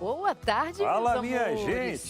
Boa tarde, Fala, meus minha amores.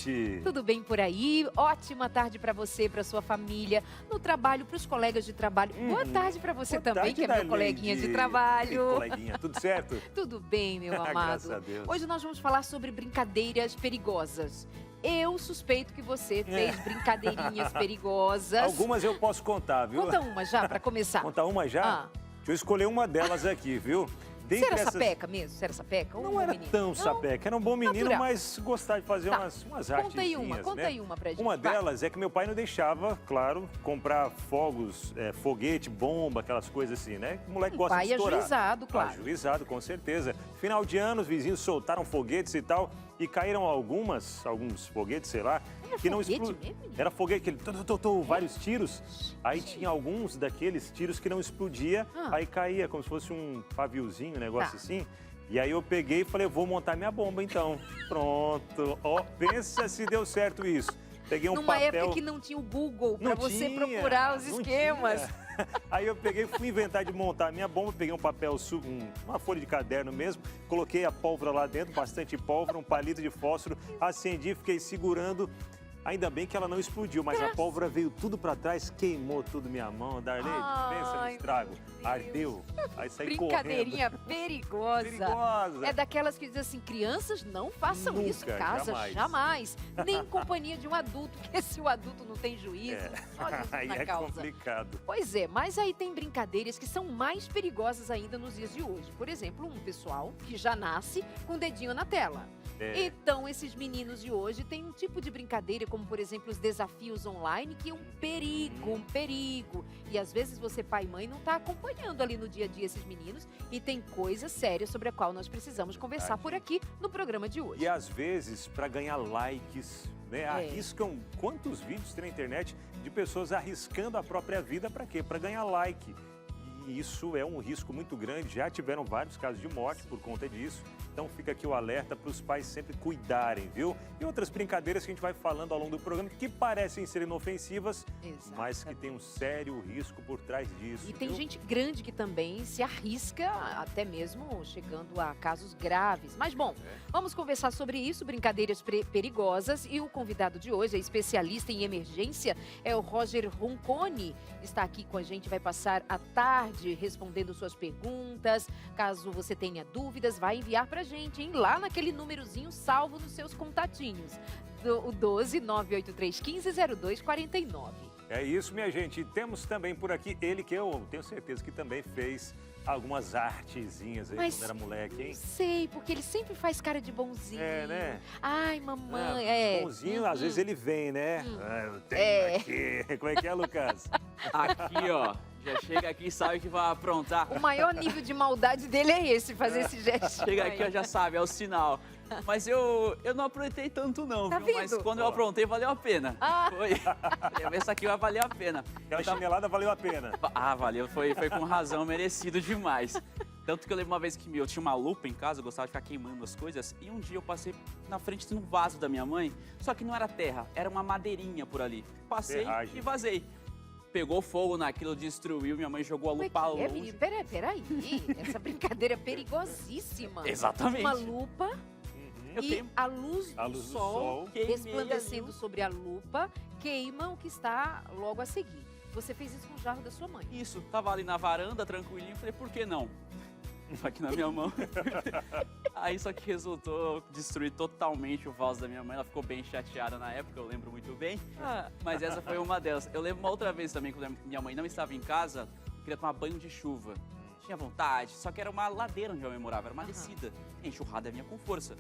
gente! Tudo bem por aí? Ótima tarde para você, para sua família, no trabalho, para os colegas de trabalho. Boa tarde para você Boa também, tarde, que é meu Darlene. coleguinha de Ei, trabalho. coleguinha, tudo certo? Tudo bem, meu amado? Graças a Deus. Hoje nós vamos falar sobre brincadeiras perigosas. Eu suspeito que você fez brincadeirinhas perigosas. Algumas eu posso contar, viu? Conta uma já, para começar. Contar uma já? Ah. Deixa eu escolher uma delas aqui, viu? Você era sapeca mesmo? Você era sapeca? Ou Não um era menino? tão Não? sapeca, era um bom menino, Natural. mas gostava de fazer Tá. umas Conta aí artezinhas, uma, conta né? aí uma pra gente. Uma vai. delas é que meu pai não deixava, claro, comprar fogos, foguete, bomba, aquelas coisas assim, né? O moleque gosta pai de estourar. ajuizado, claro. Ajuizado, com certeza. Final de ano, os vizinhos soltaram foguetes e tal, e caíram alguns foguetes, sei lá, Era que não foguete explodiram. mesmo, menino? Era foguete, vários tiros. Aí tinha alguns daqueles tiros que não explodia, Ah. aí caía como se fosse um paviozinho, um negócio Tá. assim. E aí eu peguei e falei, vou montar minha bomba então. Pronto. Ó, pensa se deu certo isso. Peguei um Numa papel... época que não tinha o Google para Não você tinha, procurar os não esquemas. tinha. Aí eu peguei, fui inventar de montar a minha bomba, peguei um papel, uma folha de caderno mesmo, coloquei a pólvora lá dentro, bastante pólvora, um palito de fósforo, acendi, fiquei segurando. Ainda bem que ela não explodiu, mas a pólvora veio tudo pra trás, queimou tudo minha mão. Darlene, pensa no Ai, estrago. meu Deus. Ardeu. Aí saí Brincadeirinha correndo. perigosa. Perigosa. É daquelas que dizem assim, crianças não façam Nunca, isso em casa, jamais. jamais. Nem em companhia de um adulto, porque se o adulto não tem juízo, só Jesus Aí na é causa. complicado. Pois é, mas aí tem brincadeiras que são mais perigosas ainda nos dias de hoje. Por exemplo, um pessoal que já nasce com o dedinho na tela. É. Então, esses meninos de hoje têm um tipo de brincadeira, como por exemplo os desafios online, que é um perigo. E às vezes você, pai e mãe, não está acompanhando ali no dia a dia esses meninos e tem coisa séria sobre a qual nós precisamos conversar por aqui no programa de hoje. E às vezes, para ganhar likes, né, arriscam quantos vídeos tem na internet de pessoas arriscando a própria vida para quê? Para ganhar like. E isso é um risco muito grande. Já tiveram vários casos de morte por conta disso. Então fica aqui o alerta para os pais sempre cuidarem, viu? E outras brincadeiras que a gente vai falando ao longo do programa que parecem ser inofensivas, mas que tem um sério risco por trás disso. E tem viu? gente grande que também se arrisca, até mesmo chegando a casos graves. Mas bom, vamos conversar sobre isso, brincadeiras perigosas. E o convidado de hoje é especialista em emergência, é o Roger Ronconi. Está aqui com a gente, vai passar a tarde respondendo suas perguntas. Caso você tenha dúvidas, vai enviar pra gente, hein? Lá naquele númerozinho salvo nos seus contatinhos. O 12 983 15 0249. É isso, minha gente. E temos também por aqui ele que eu tenho certeza que também fez algumas artezinhas aí Mas quando era moleque, hein? não sei, porque ele sempre faz cara de bonzinho. É, né? Ai, mamãe, Bonzinho, às vezes ele vem, né? Eu tenho aqui. Como é que é, Lucas? Aqui, ó. Já chega aqui e sabe que vai aprontar. O maior nível de maldade dele é esse, fazer esse gesto. Chega aqui, ó, já sabe, é o sinal. Mas eu não aprontei tanto não, Tá viu? Mas vendo? quando eu aprontei, valeu a pena. Foi. Essa aqui vai valer a pena. Aquela chinelada valeu a pena. Ah, valeu. Foi com razão, merecido demais. Tanto que eu lembro uma vez que eu tinha uma lupa em casa, eu gostava de ficar queimando as coisas. E um dia eu passei na frente de um vaso da minha mãe, só que não era terra, era uma madeirinha por ali. Passei Ferragem. e vazei. Pegou fogo naquilo, destruiu, minha mãe jogou a Como é lupa que é, longe. menino? Peraí. Essa brincadeira é perigosíssima. Exatamente. Uma lupa Eu e tenho- a luz A do luz do sol sol. Queimei resplandecendo ali. sobre a lupa queima o que está logo a seguir. Você fez isso com o jarro da sua mãe. Isso, tava ali na varanda, tranquilinho, falei, por que não? Aqui na minha mão. Aí só que resultou destruir totalmente o vaso da minha mãe. Ela ficou bem chateada na época, eu lembro muito bem. Mas essa foi uma delas. Eu lembro uma outra vez também, quando minha mãe não estava em casa, queria tomar banho de chuva. Tinha vontade, só que era uma ladeira onde eu morava, era uma descida. A enxurrada vinha com força.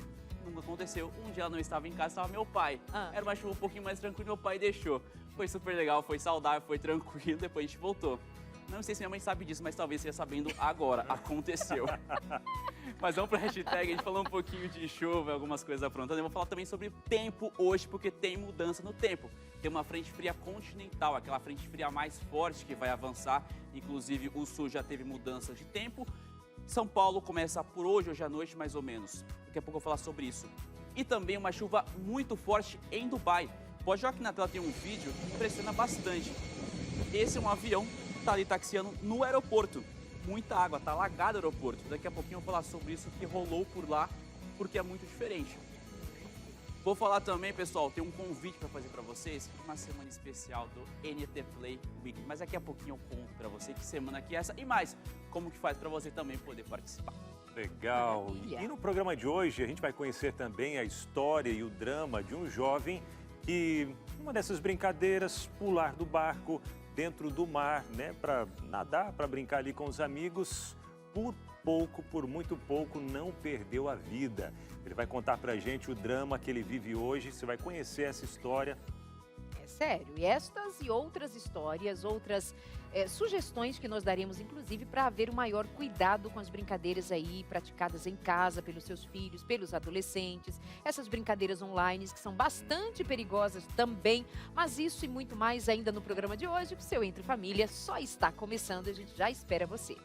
Não aconteceu. Um dia ela não estava em casa, estava meu pai. Era uma chuva um pouquinho mais tranquila, meu pai deixou. Foi super legal, foi saudável, foi tranquilo, depois a gente voltou. Não sei se minha mãe sabe disso, mas talvez esteja sabendo agora. Aconteceu. Mas vamos para a hashtag, a gente falou um pouquinho de chuva, algumas coisas aprontando. Eu vou falar também sobre tempo hoje, porque tem mudança no tempo. Tem uma frente fria continental, aquela frente fria mais forte que vai avançar. Inclusive, o sul já teve mudança de tempo. São Paulo começa por hoje à noite, mais ou menos. Daqui a pouco eu vou falar sobre isso. E também uma chuva muito forte em Dubai. Pode jogar aqui na tela, tem um vídeo que impressiona bastante. Esse é um avião que está ali taxiando no aeroporto. Muita água, está alagado o aeroporto. Daqui a pouquinho eu vou falar sobre isso que rolou por lá, porque é muito diferente. Vou falar também, pessoal, tem um convite para fazer para vocês, uma semana especial do NT Play Week. Mas daqui a pouquinho eu conto para você que semana que é essa e mais, como que faz para você também poder participar. Legal. E no programa de hoje a gente vai conhecer também a história e o drama de um jovem que, uma dessas brincadeiras, pular do barco dentro do mar, né, para nadar, para brincar ali com os amigos, por muito pouco, não perdeu a vida. Ele vai contar pra gente o drama que ele vive hoje, você vai conhecer essa história. É sério, e estas e outras histórias, outras sugestões que nós daremos, inclusive, para haver um maior cuidado com as brincadeiras aí praticadas em casa pelos seus filhos, pelos adolescentes, essas brincadeiras online que são bastante perigosas também, mas isso e muito mais ainda no programa de hoje, o seu Entre Família só está começando, a gente já espera você.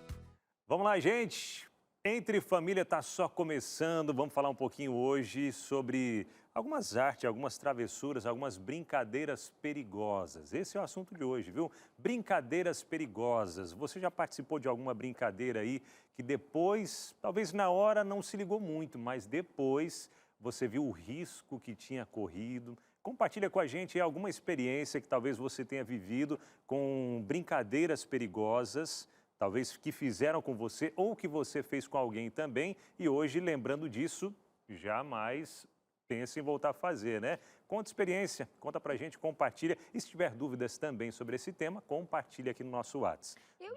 Vamos lá, gente! Entre Família está só começando, vamos falar um pouquinho hoje sobre algumas artes, algumas travessuras, algumas brincadeiras perigosas. Esse é o assunto de hoje, viu? Brincadeiras perigosas. Você já participou de alguma brincadeira aí que depois, talvez na hora não se ligou muito, mas depois você viu o risco que tinha corrido? Compartilha com a gente alguma experiência que talvez você tenha vivido com brincadeiras perigosas, talvez que fizeram com você ou que você fez com alguém também. E hoje, lembrando disso, jamais pense em voltar a fazer, né? Conta experiência, conta pra gente, compartilha. E se tiver dúvidas também sobre esse tema, compartilha aqui no nosso WhatsApp. Eu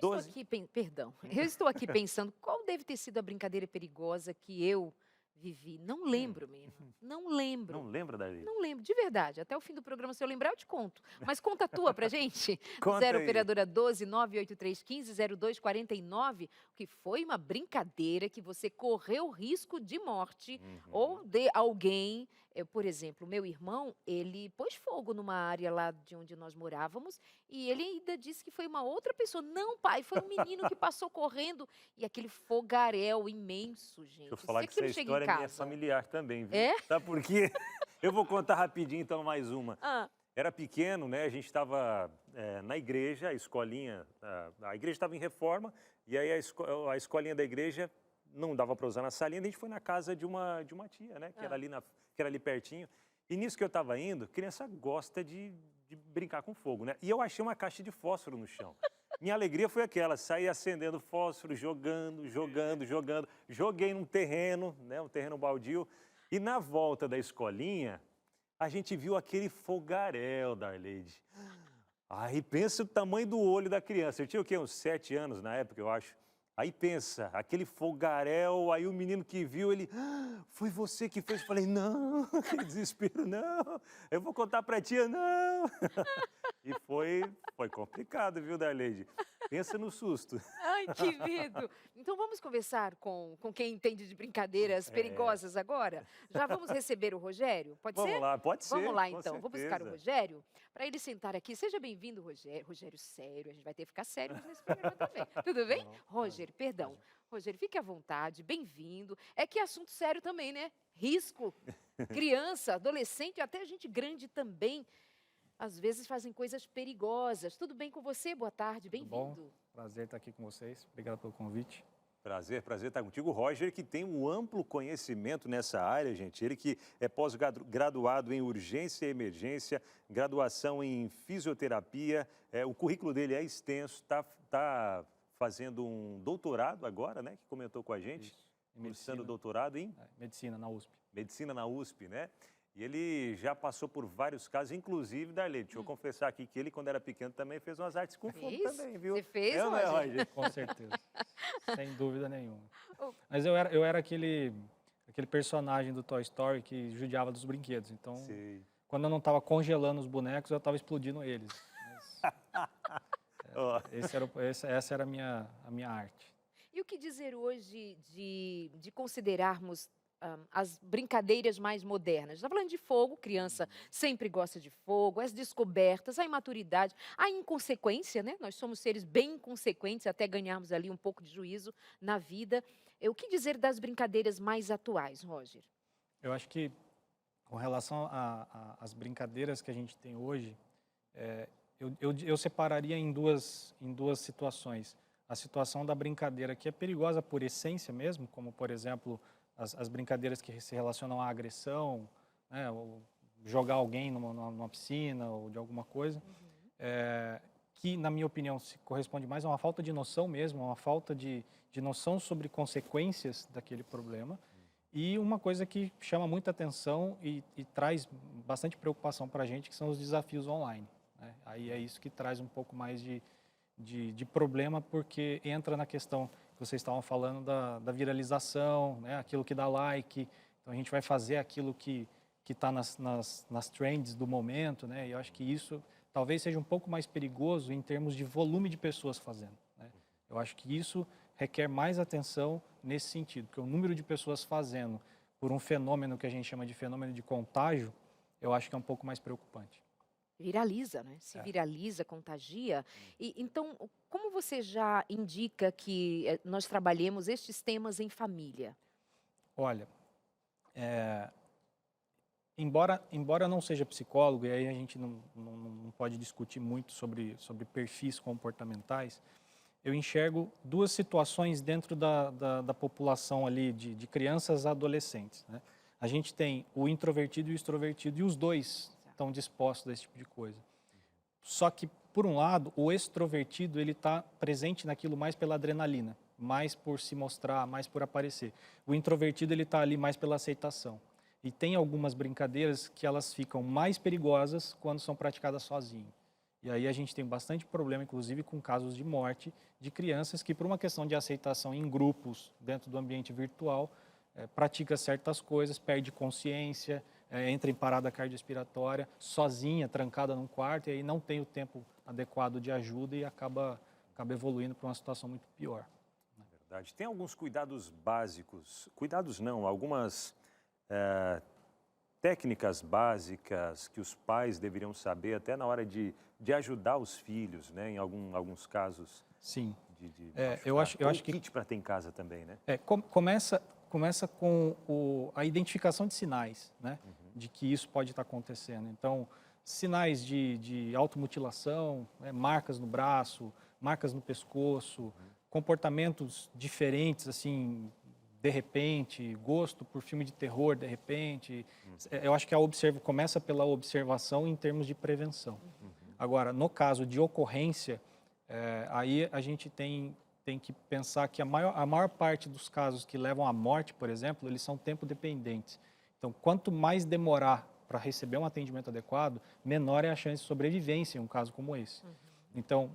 estou aqui pensando qual deve ter sido a brincadeira perigosa que eu vivi. Não lembro mesmo, não lembro. Não lembra, Darli? Não lembro, de verdade. Até o fim do programa, se eu lembrar, eu te conto. Mas conta a tua pra gente. Conta 0 aí. operadora 12 983 15 0249, que foi uma brincadeira que você correu risco de morte ou de alguém. Por exemplo, meu irmão, ele pôs fogo numa área lá de onde nós morávamos e ele ainda disse que foi uma outra pessoa. Não, pai, foi um menino que passou correndo e aquele fogaréu imenso, gente. Deixa eu falar Se que essa aquilo chega em história é minha casa. familiar também, viu? É? Sabe por quê? Eu vou contar rapidinho, então, mais uma. Ah, Era pequeno, né? A gente estava na igreja, a escolinha, a igreja estava em reforma, e aí a escolinha da igreja não dava para usar na salinha, a gente foi na casa de uma tia, né? Que era ali pertinho. E nisso que eu estava indo, criança gosta de brincar com fogo, né? E eu achei uma caixa de fósforo no chão. Minha alegria foi aquela, saí acendendo fósforo, jogando. Joguei num terreno, né? Um terreno baldio. E na volta da escolinha, a gente viu aquele fogaréu, Darleide. Aí pensa o tamanho do olho da criança. Eu tinha o quê? Uns 7 anos na época, eu acho. Aí pensa, aquele fogaréu, aí o menino que viu, ele... foi você que fez? Eu falei, não, que desespero, não. Eu vou contar pra tia, não. E foi complicado, viu, Darleide? Pensa no susto. ai, que medo! Então vamos conversar com quem entende de brincadeiras perigosas agora? Já vamos receber o Rogério? Pode ser? Vamos lá, pode ser. Vamos lá, com então. Vou buscar o certeza. Rogério para ele sentar aqui. Seja bem-vindo, Rogério. Rogério, sério. A gente vai ter que ficar sério nesse programa também. Tudo bem? Rogério, perdão. Rogério, fique à vontade. Bem-vindo. É que assunto sério também, né? Risco. Criança, adolescente, até gente grande também. Às vezes fazem coisas perigosas. Tudo bem com você? Boa tarde. Bem-vindo. Prazer estar aqui com vocês. Obrigado pelo convite. Prazer estar contigo. O Roger, que tem um amplo conhecimento nessa área, gente. Ele que é pós-graduado em urgência e emergência, graduação em fisioterapia. O currículo dele é extenso, está fazendo um doutorado agora, né? Que comentou com a gente. Isso. Cursando doutorado em Medicina na USP. medicina na USP, né? E ele já passou por vários casos, inclusive, Darlene, deixa eu confessar aqui que ele, quando era pequeno, também fez umas artes com fogo Fez? também, viu? Você fez, não é, Roger? Roger? Com certeza. Sem dúvida nenhuma. Oh. Mas eu era aquele personagem do Toy Story que judiava dos brinquedos. Então, Sei. quando eu não estava congelando os bonecos, eu estava explodindo eles. Ó. Essa era a minha arte. E o que dizer hoje de considerarmos as brincadeiras mais modernas? Está falando de fogo, criança sempre gosta de fogo, as descobertas, a imaturidade, a inconsequência, né? Nós somos seres bem inconsequentes até ganharmos ali um pouco de juízo na vida. O que dizer das brincadeiras mais atuais, Roger? Eu acho que, com relação às brincadeiras que a gente tem hoje, eu separaria em duas situações. A situação da brincadeira que é perigosa por essência mesmo, como, por exemplo, as brincadeiras que se relacionam à agressão, né, ou jogar alguém numa piscina ou de alguma coisa, que, na minha opinião, se corresponde mais a uma falta de noção mesmo, a uma falta de noção sobre consequências daquele problema. E uma coisa que chama muita atenção e traz bastante preocupação para a gente, que são os desafios online, né? Aí é isso que traz um pouco mais de problema, porque entra na questão que vocês estavam falando da viralização, né? Aquilo que dá like. Então a gente vai fazer aquilo que está nas trends do momento, né? E eu acho que isso talvez seja um pouco mais perigoso em termos de volume de pessoas fazendo, né? Eu acho que isso requer mais atenção nesse sentido, porque o número de pessoas fazendo por um fenômeno que a gente chama de fenômeno de contágio, eu acho que é um pouco mais preocupante. Viraliza, né? Se viraliza, contagia. E, então, como você já indica que nós trabalhemos estes temas em família? Olha, embora eu não seja psicólogo, e aí a gente não pode discutir muito sobre perfis comportamentais, eu enxergo duas situações dentro da população ali de crianças a adolescentes, né? A gente tem o introvertido e o extrovertido, e os dois estão dispostos a esse tipo de coisa. Só que, por um lado, o extrovertido ele está presente naquilo mais pela adrenalina, mais por se mostrar, mais por aparecer. O introvertido ele está ali mais pela aceitação. E tem algumas brincadeiras que elas ficam mais perigosas quando são praticadas sozinho. E aí a gente tem bastante problema, inclusive com casos de morte de crianças que, por uma questão de aceitação em grupos dentro do ambiente virtual, pratica certas coisas, perde consciência, entra em parada cardiorrespiratória, sozinha, trancada num quarto, e aí não tem o tempo adequado de ajuda e acaba evoluindo para uma situação muito pior. Verdade. Tem alguns cuidados básicos, cuidados não, algumas técnicas básicas que os pais deveriam saber até na hora de ajudar os filhos, né? Em alguns casos. Sim. Eu acho que kit para ter em casa também, né? Começa com a identificação de sinais, né? De que isso pode estar acontecendo. Então, sinais de automutilação, né? Marcas no braço, marcas no pescoço, comportamentos diferentes, assim, de repente, gosto por filme de terror, de repente. Eu acho que começa pela observação em termos de prevenção. Agora, no caso de ocorrência, aí a gente tem que pensar que a maior parte dos casos que levam à morte, por exemplo, eles são tempo dependentes. Então, quanto mais demorar para receber um atendimento adequado, menor é a chance de sobrevivência em um caso como esse. Então,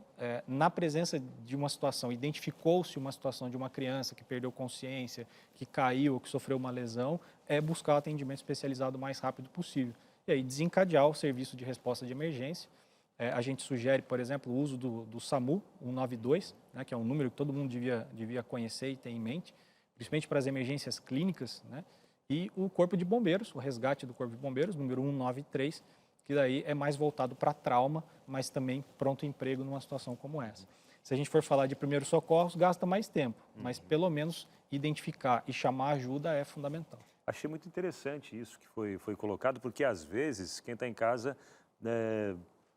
na presença de uma situação, identificou-se uma situação de uma criança que perdeu consciência, que caiu, que sofreu uma lesão, é buscar o atendimento especializado o mais rápido possível. E aí desencadear o serviço de resposta de emergência. A gente sugere, por exemplo, o uso do SAMU 192, né, que é um número que todo mundo devia conhecer e ter em mente, principalmente para as emergências clínicas, né, e o Corpo de Bombeiros, o resgate do Corpo de Bombeiros, número 193, que daí é mais voltado para trauma, mas também pronto emprego numa situação como essa. Se a gente for falar de primeiros socorros, gasta mais tempo, mas pelo menos identificar e chamar ajuda é fundamental. Achei muito interessante isso que foi colocado, porque às vezes quem está em casa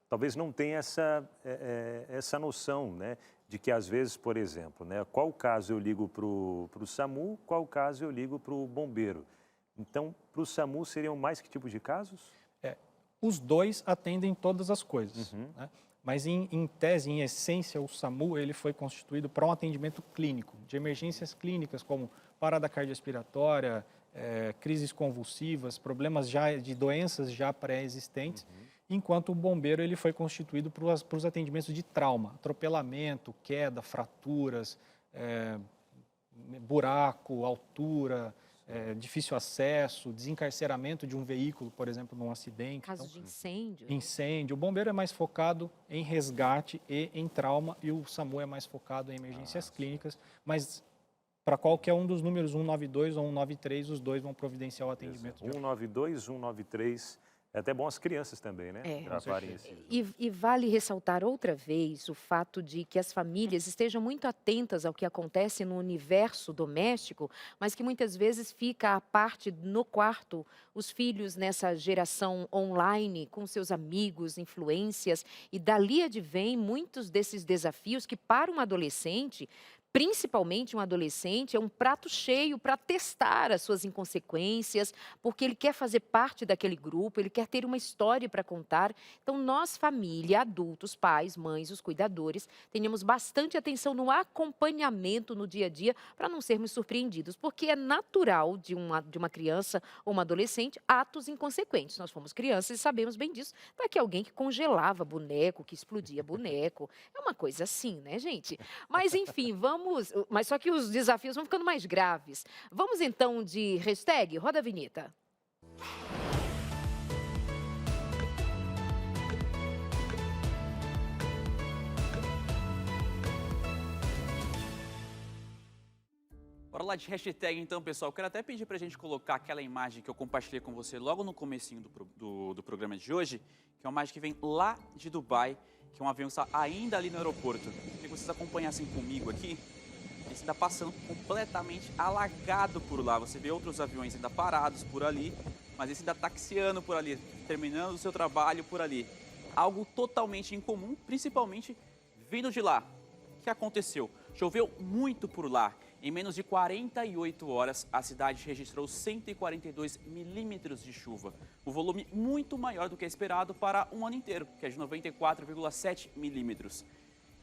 talvez não tenha essa noção, né, de que às vezes, por exemplo, né, qual caso eu ligo para o SAMU, qual caso eu ligo para o bombeiro. Então, para o SAMU seriam mais que tipos de casos? Os dois atendem todas as coisas, né? Mas em tese, em essência, o SAMU ele foi constituído para um atendimento clínico, de emergências clínicas como parada cardiorrespiratória, crises convulsivas, problemas de doenças já pré-existentes, enquanto o bombeiro ele foi constituído para os atendimentos de trauma, atropelamento, queda, fraturas, buraco, altura, difícil acesso, desencarceramento de um veículo, por exemplo, num acidente. Casos de incêndio. Incêndio. O bombeiro é mais focado em resgate e em trauma, e o SAMU é mais focado em emergências clínicas, mas para qualquer um dos números 192 ou 193, os dois vão providenciar o atendimento. 192, 193... É até bom as crianças também, né? E vale ressaltar outra vez o fato de que as famílias estejam muito atentas ao que acontece no universo doméstico, mas que muitas vezes fica à parte no quarto, os filhos nessa geração online, com seus amigos, influências, e dali advém muitos desses desafios que para um adolescente Principalmente um adolescente é um prato cheio para testar as suas inconsequências, porque ele quer fazer parte daquele grupo, ele quer ter uma história para contar. Então, nós, família, adultos, pais, mães, os cuidadores, tenhamos bastante atenção no acompanhamento no dia a dia para não sermos surpreendidos, porque é natural de uma criança ou uma adolescente atos inconsequentes. Nós fomos crianças e sabemos bem disso. Daqui alguém que congelava boneco, que explodia boneco. É uma coisa assim, né, gente? Mas enfim, mas só que os desafios vão ficando mais graves. Vamos então de hashtag? Roda a vinheta. Bora lá de hashtag então, pessoal. Quero até pedir pra gente colocar aquela imagem que eu compartilhei com você logo no comecinho do programa de hoje, que é uma imagem que vem lá de Dubai, que é um avião que está ainda ali no aeroporto. Queria que vocês acompanhassem comigo aqui. Ele está passando completamente alagado por lá. Você vê outros aviões ainda parados por ali, mas esse ainda taxiando por ali, terminando o seu trabalho por ali. Algo totalmente incomum, principalmente vindo de lá. O que aconteceu? Choveu muito por lá. Em menos de 48 horas, a cidade registrou 142 milímetros de chuva. Um volume muito maior do que é esperado para um ano inteiro, que é de 94,7 milímetros.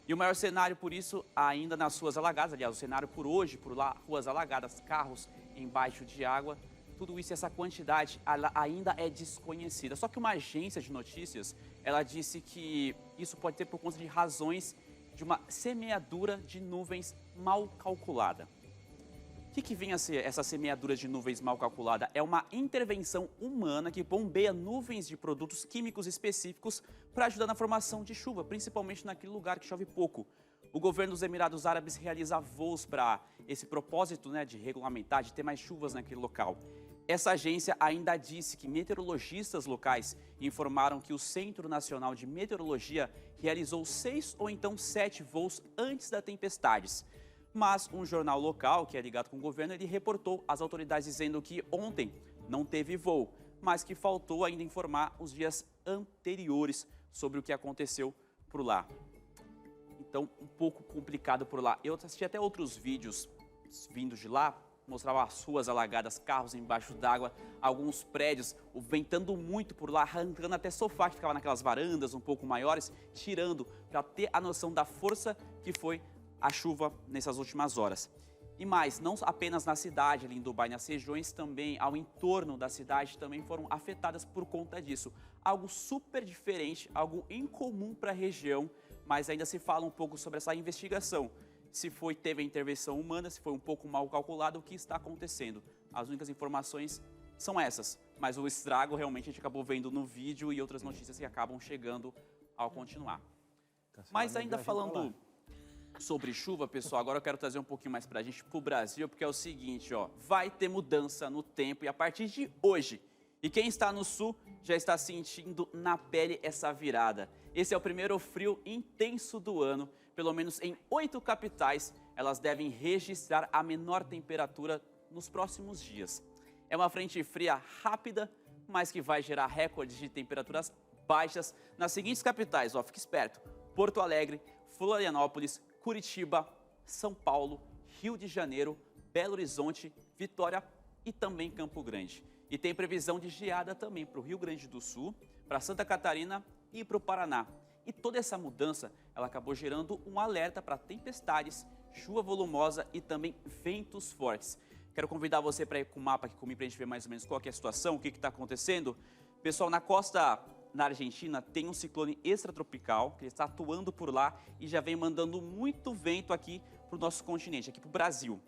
E o maior cenário, por isso, ainda nas ruas alagadas. Aliás, o cenário por hoje, por lá, ruas alagadas, carros embaixo de água. Tudo isso, essa quantidade, ela ainda é desconhecida. Só que uma agência de notícias, ela disse que isso pode ter por conta de razões de uma semeadura de nuvens mal calculada. O que vem a ser essa semeadura de nuvens mal calculada? É uma intervenção humana que bombeia nuvens de produtos químicos específicos para ajudar na formação de chuva, principalmente naquele lugar que chove pouco. O governo dos Emirados Árabes realiza voos para esse propósito, de regulamentar, de ter mais chuvas naquele local. Essa agência ainda disse que meteorologistas locais informaram que o Centro Nacional de Meteorologia realizou 6 ou então 7 voos antes das tempestades. Mas um jornal local, que é ligado com o governo, ele reportou às autoridades dizendo que ontem não teve voo, mas que faltou ainda informar os dias anteriores sobre o que aconteceu por lá. Então, um pouco complicado por lá. Eu assisti até outros vídeos vindos de lá, mostrava as ruas alagadas, carros embaixo d'água, alguns prédios, ventando muito por lá, arrancando até sofá que ficava naquelas varandas um pouco maiores, tirando, para ter a noção da força que foi a chuva nessas últimas horas. E mais, não apenas na cidade, ali em Dubai, nas regiões também, ao entorno da cidade, também foram afetadas por conta disso. Algo super diferente, algo incomum para a região, mas ainda se fala um pouco sobre essa investigação. Se teve a intervenção humana, se foi um pouco mal calculado, o que está acontecendo. As únicas informações são essas, mas o estrago realmente a gente acabou vendo no vídeo e outras notícias que acabam chegando ao continuar. Mas ainda falando sobre chuva, pessoal, agora eu quero trazer um pouquinho mais pra gente, pro Brasil, porque é o seguinte, vai ter mudança no tempo e a partir de hoje, e quem está no sul já está sentindo na pele essa virada. Esse é o primeiro frio intenso do ano. Pelo menos em 8 capitais, elas devem registrar a menor temperatura nos próximos dias. É uma frente fria rápida, mas que vai gerar recordes de temperaturas baixas nas seguintes capitais, fique esperto: Porto Alegre, Florianópolis, Curitiba, São Paulo, Rio de Janeiro, Belo Horizonte, Vitória e também Campo Grande. E tem previsão de geada também para o Rio Grande do Sul, para Santa Catarina e para o Paraná. E toda essa mudança, ela acabou gerando um alerta para tempestades, chuva volumosa e também ventos fortes. Quero convidar você para ir com o mapa aqui comigo para a gente ver mais ou menos qual que é a situação, o que está acontecendo. Pessoal, na costa na Argentina tem um ciclone extratropical que está atuando por lá e já vem mandando muito vento aqui para o nosso continente, aqui para o Brasil.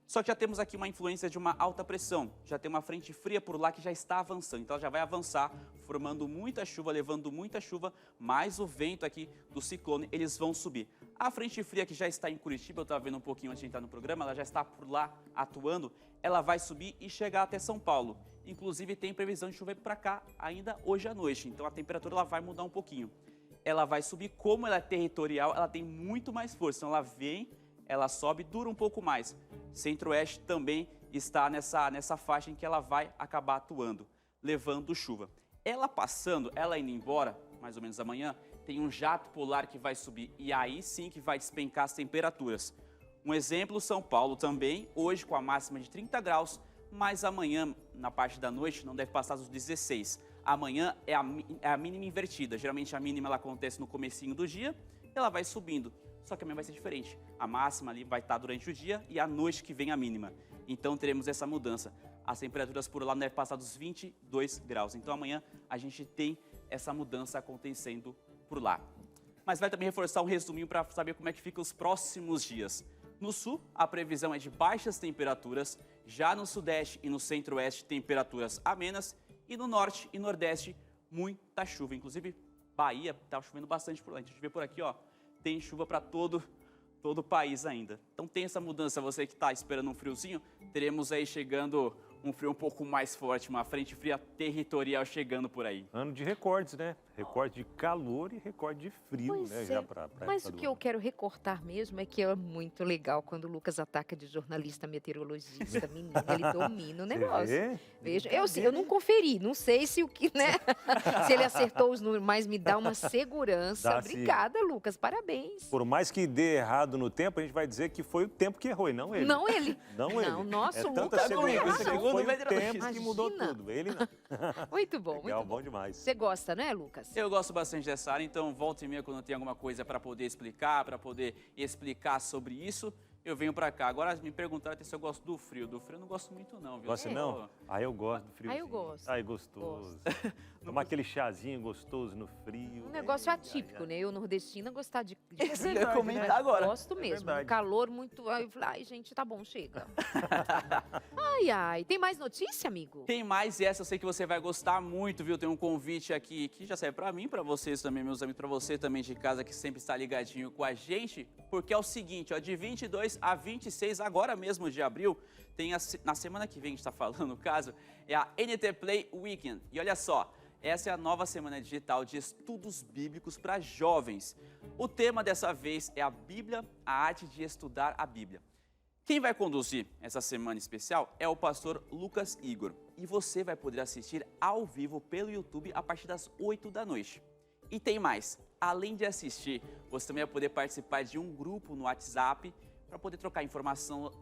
Só que já temos aqui uma influência de uma alta pressão, já tem uma frente fria por lá que já está avançando, então ela já vai avançar, formando muita chuva, levando muita chuva, mais o vento aqui do ciclone, eles vão subir. A frente fria que já está em Curitiba, eu estava vendo um pouquinho antes de entrar no programa, ela já está por lá atuando, ela vai subir e chegar até São Paulo. Inclusive tem previsão de chover para cá ainda hoje à noite, então a temperatura ela vai mudar um pouquinho. Ela vai subir, como ela é territorial, ela tem muito mais força, então ela vem, ela sobe, dura um pouco mais. Centro-Oeste também está nessa faixa em que ela vai acabar atuando, levando chuva. Ela passando, ela indo embora, mais ou menos amanhã, tem um jato polar que vai subir e aí sim que vai despencar as temperaturas. Um exemplo, São Paulo também, hoje com a máxima de 30 graus, mas amanhã, na parte da noite, não deve passar dos 16. Amanhã é a mínima invertida. Geralmente a mínima ela acontece no comecinho do dia e ela vai subindo. Só que amanhã vai ser diferente. A máxima ali vai estar durante o dia e à noite que vem a mínima. Então teremos essa mudança. As temperaturas por lá não devem passar dos 22 graus. Então amanhã a gente tem essa mudança acontecendo por lá. Mas vai também reforçar um resuminho para saber como é que fica os próximos dias. No sul, a previsão é de baixas temperaturas. Já no sudeste e no centro-oeste, temperaturas amenas. E no norte e nordeste, muita chuva. Inclusive, Bahia está chovendo bastante por lá. A gente vê por aqui, ó, tem chuva para todo o país ainda. Então tem essa mudança, você que está esperando um friozinho, teremos aí chegando um frio um pouco mais forte, uma frente fria territorial chegando por aí. Ano de recordes, né? Recorde de calor e recorde de frio, Pois né? é, Já pra Mas época o do que eu ano. quero recortar mesmo é que é muito legal quando o Lucas ataca de jornalista meteorologista. Menino, ele domina o Você negócio. vê? Veja, eu não conferi, não sei se o que, né? Se ele acertou os números, mas me dá uma segurança. Dá, sim. Obrigada, Lucas, parabéns. Por mais que dê errado no tempo, a gente vai dizer que foi o tempo que errou e não ele. Não ele. Não ele. Não, nosso é tanta Lucas segurança não. que Segundo foi o o meteorologista. tempo que mudou Imagina. tudo. Ele não. Muito bom, Legal, muito bom. bom demais. Você gosta, né, Lucas? Eu gosto bastante dessa área, então volta e meia quando tem alguma coisa para poder explicar sobre isso, eu venho para cá. Agora me perguntaram até se eu gosto do frio. Do frio eu não gosto muito não, viu? Gosta não? Ah, eu gosto do frio. Ah, eu gosto. Ah, é gostoso. Tomar aquele chazinho gostoso no frio. Um negócio Ai, atípico, ai, né? Eu nordestina gostar de Isso eu ia verdade, comentar né? agora. Gosto mesmo. verdade. Um calor muito. Aí eu falei, ai, gente, tá bom, chega. Ai, ai. Tem mais notícia, amigo? Tem mais e essa eu sei que você vai gostar muito, viu? Tem um convite aqui que já serve para mim, para vocês também, meus amigos, para você também de casa que sempre está ligadinho com a gente, porque é o seguinte, ó, de 22 a 26, agora mesmo de abril, tem na semana que vem a gente está falando, no caso, é a NT Play Weekend. E olha só, essa é a nova semana digital de estudos bíblicos para jovens. O tema dessa vez é a Bíblia, a arte de estudar a Bíblia. Quem vai conduzir essa semana especial é o pastor Lucas Igor. E você vai poder assistir ao vivo pelo YouTube a partir das 8 da noite. E tem mais, além de assistir, você também vai poder participar de um grupo no WhatsApp para poder trocar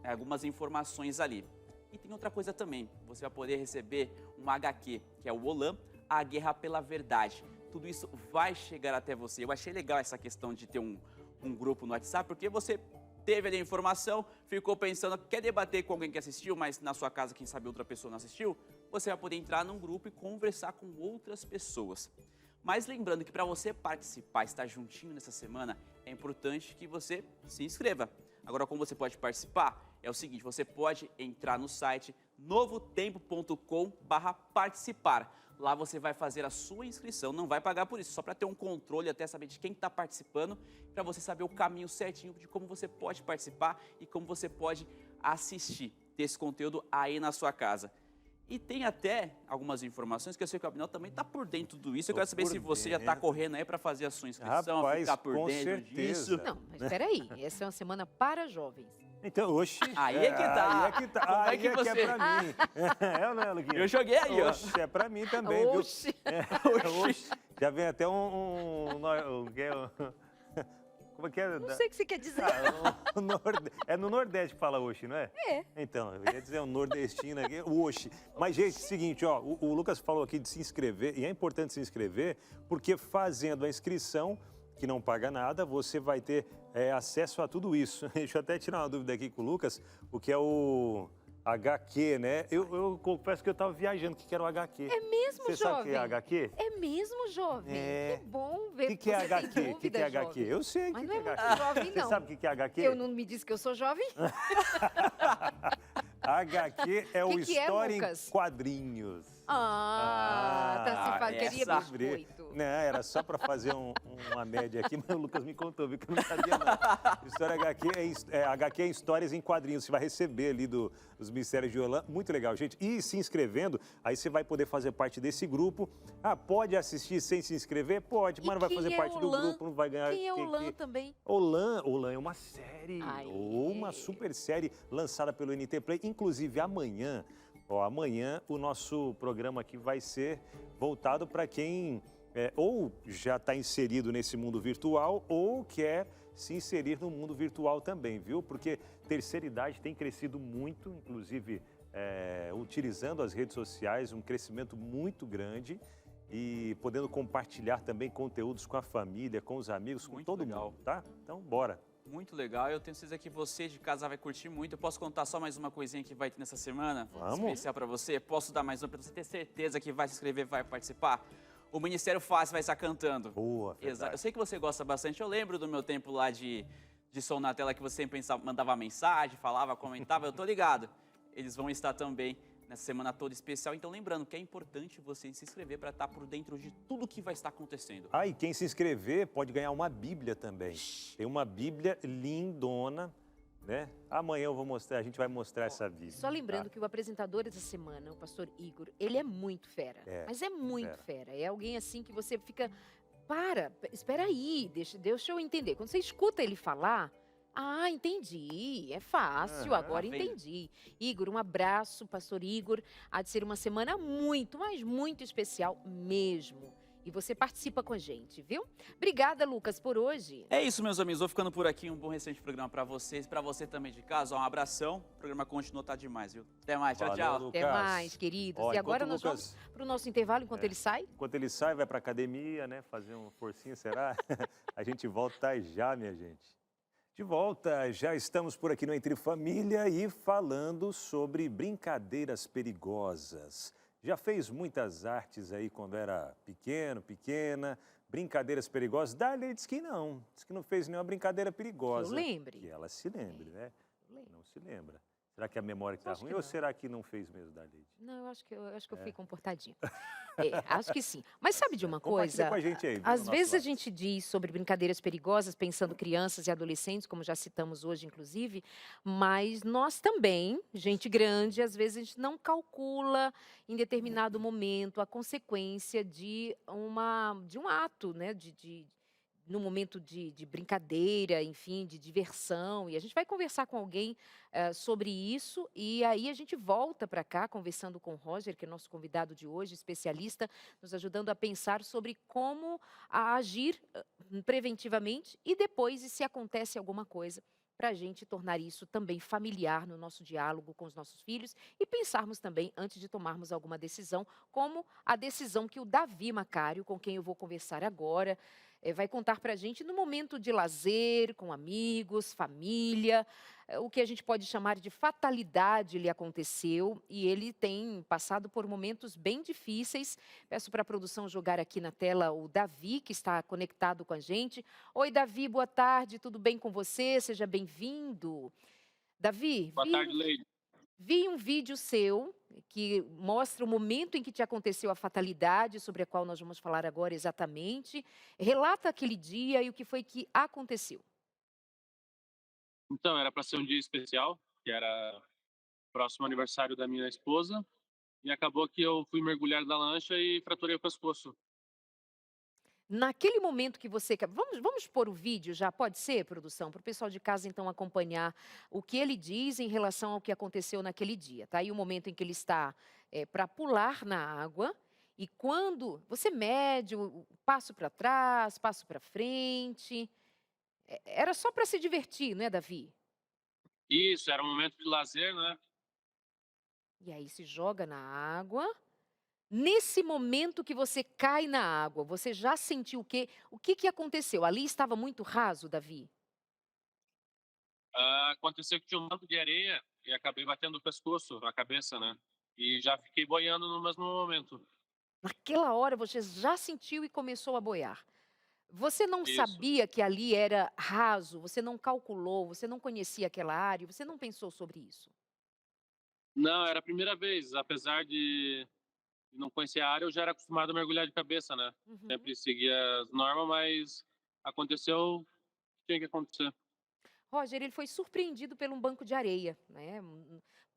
algumas informações ali. E tem outra coisa também, você vai poder receber um HQ, que é o Olam, A Guerra pela Verdade. Tudo isso vai chegar até você. Eu achei legal essa questão de ter um grupo no WhatsApp, porque você teve ali a informação, ficou pensando, quer debater com alguém que assistiu, mas na sua casa, quem sabe outra pessoa não assistiu, você vai poder entrar num grupo e conversar com outras pessoas. Mas lembrando que para você participar, estar juntinho nessa semana, é importante que você se inscreva. Agora, como você pode participar? É o seguinte, você pode entrar no site novotempo.com/participar. Lá você vai fazer a sua inscrição, não vai pagar por isso, só para ter um controle, até saber de quem está participando, para você saber o caminho certinho de como você pode participar e como você pode assistir desse conteúdo aí na sua casa. E tem até algumas informações que eu sei que o Abinel também está por dentro de tudo isso. Eu quero saber se você já está correndo aí para fazer a sua inscrição, Rapaz, ficar por com dentro certeza. disso. Não, mas peraí. Essa é uma semana para jovens. Então, oxi. Aí é que tá. Aí é que tá. Como é Aí que é que você- é pra mim. É ou não é, Luquinha? Eu joguei aí, ó. Oxi, é pra mim também, viu? Oxi. Oxi. Já vem até como é que é? Não sei o que você quer dizer. É no Nordeste que fala oxi, não é? É. Então, eu ia dizer um nordestino aqui, o oxi. Mas, gente, seguinte, ó, o Lucas falou aqui de se inscrever, e é importante se inscrever, porque fazendo a inscrição, que não paga nada, você vai ter acesso a tudo isso. Deixa eu até tirar uma dúvida aqui com o Lucas, o que é o HQ, né? Eu confesso que eu estava viajando, o que era o HQ. É mesmo, Você jovem? sabe o que é HQ? É mesmo, jovem? É. Que bom ver O que é você tem HQ? O que dúvida, é HQ? jovem. Eu sei o Mas que não é é muito HQ. jovem, Você não. sabe o que é HQ? Eu não me disse que eu sou jovem? HQ é o que é, História em Lucas? Quadrinhos. Tá se faz. Queria essa. biscoito. Não, era só para fazer uma média aqui, mas o Lucas me contou, viu, que eu não sabia não. História HQ é histórias em quadrinhos, você vai receber ali dos Mistérios de Olam, muito legal, gente. E se inscrevendo, aí você vai poder fazer parte desse grupo. Ah, pode assistir sem se inscrever? Pode, mas não vai quem fazer é parte do Olam? grupo, não vai ganhar... Quem é o Lan também? Olam é uma série, Ai. ou uma super série lançada pelo NT Play. Inclusive, amanhã o nosso programa aqui vai ser voltado para quem ou já está inserido nesse mundo virtual ou quer se inserir no mundo virtual também, viu? Porque terceira idade tem crescido muito, inclusive utilizando as redes sociais, um crescimento muito grande e podendo compartilhar também conteúdos com a família, com os amigos, com todo mundo, tá? Então, bora! Muito legal, eu tenho certeza que você de casa vai curtir muito. Eu posso contar só mais uma coisinha que vai ter nessa semana? Vamos! Especial para você? Posso dar mais uma para você ter certeza que vai se inscrever, vai participar? O Ministério Fácil vai estar cantando. Boa, exato. Eu sei que você gosta bastante, eu lembro do meu tempo lá de som na tela que você sempre mandava mensagem, falava, comentava, eu tô ligado. Eles vão estar também nessa semana toda especial. Então, lembrando que é importante você se inscrever para estar por dentro de tudo que vai estar acontecendo. Ah, e quem se inscrever pode ganhar uma Bíblia também. Tem uma Bíblia lindona, né? Amanhã eu vou mostrar, a gente vai mostrar essa Bíblia. Só lembrando que o apresentador dessa semana, o pastor Igor, ele é muito fera. Mas é muito fera. É alguém assim que você fica... Espera aí, deixa eu entender. Quando você escuta ele falar... Ah, entendi. É fácil, agora entendi. Igor, um abraço, pastor Igor. Há de ser uma semana muito, mas muito especial mesmo. E você participa com a gente, viu? Obrigada, Lucas, por hoje. É isso, meus amigos. Vou ficando por aqui. Um bom restante programa para vocês. Para você também de casa, um abração. O programa continua, tá demais, viu? Até mais. Tchau, tchau. Lucas. Até mais, queridos. E agora nós vamos para o nosso intervalo enquanto ele sai? Enquanto ele sai, vai para academia, né? Fazer uma forcinha, será? A gente volta já, minha gente. De volta, já estamos por aqui no Entre Família e falando sobre brincadeiras perigosas. Já fez muitas artes aí quando era pequena, brincadeiras perigosas? Darley diz que não fez nenhuma brincadeira perigosa. Que eu lembre. Que ela se lembre, né? Não se lembra. Será que a memória está ruim ou será que não fez mesmo, Darley? Não, eu acho que eu fui comportadinha. Acho que sim. Mas sabe de uma coisa? Com a gente aí, às vezes a gente diz sobre brincadeiras perigosas, pensando crianças e adolescentes, como já citamos hoje, inclusive, mas nós também, gente grande, às vezes a gente não calcula em determinado momento a consequência de um ato, né? No momento de brincadeira, enfim, de diversão. E a gente vai conversar com alguém sobre isso. E aí a gente volta para cá, conversando com o Roger, que é nosso convidado de hoje, especialista, nos ajudando a pensar sobre como agir preventivamente e depois, e se acontece alguma coisa, para a gente tornar isso também familiar no nosso diálogo com os nossos filhos e pensarmos também, antes de tomarmos alguma decisão, como a decisão que o Davi Macário, com quem eu vou conversar agora, vai contar para a gente no momento de lazer, com amigos, família, o que a gente pode chamar de fatalidade lhe aconteceu e ele tem passado por momentos bem difíceis. Peço para a produção jogar aqui na tela o Davi, que está conectado com a gente. Oi, Davi, boa tarde, tudo bem com você? Seja bem-vindo. Davi, boa tarde, Leide. Vi um vídeo seu que mostra o momento em que te aconteceu a fatalidade, sobre a qual nós vamos falar agora exatamente. Relata aquele dia e o que foi que aconteceu. Então, era para ser um dia especial, que era próximo aniversário da minha esposa, e acabou que eu fui mergulhar na lancha e fraturei o pescoço. Naquele momento que você... Vamos pôr o vídeo já, pode ser, produção? Para o pessoal de casa, então, acompanhar o que ele diz em relação ao que aconteceu naquele dia. Tá aí o momento em que ele está para pular na água. E quando você mede o passo para trás, passo para frente... Era só para se divertir, não é, Davi? Isso, era um momento de lazer, né? E aí se joga na água... Nesse momento que você cai na água, você já sentiu o quê? O que aconteceu? Ali estava muito raso, Davi? Aconteceu que tinha um manto de areia e acabei batendo o pescoço, a cabeça, né? E já fiquei boiando no mesmo momento. Naquela hora você já sentiu e começou a boiar. Você não Isso. sabia que ali era raso, você não calculou, você não conhecia aquela área, você não pensou sobre isso? Não, era a primeira vez, apesar de não conhecer a área, eu já era acostumado a mergulhar de cabeça, né? Sempre seguia as normas, mas aconteceu o que tinha que acontecer. Roger, ele foi surpreendido por um banco de areia, né?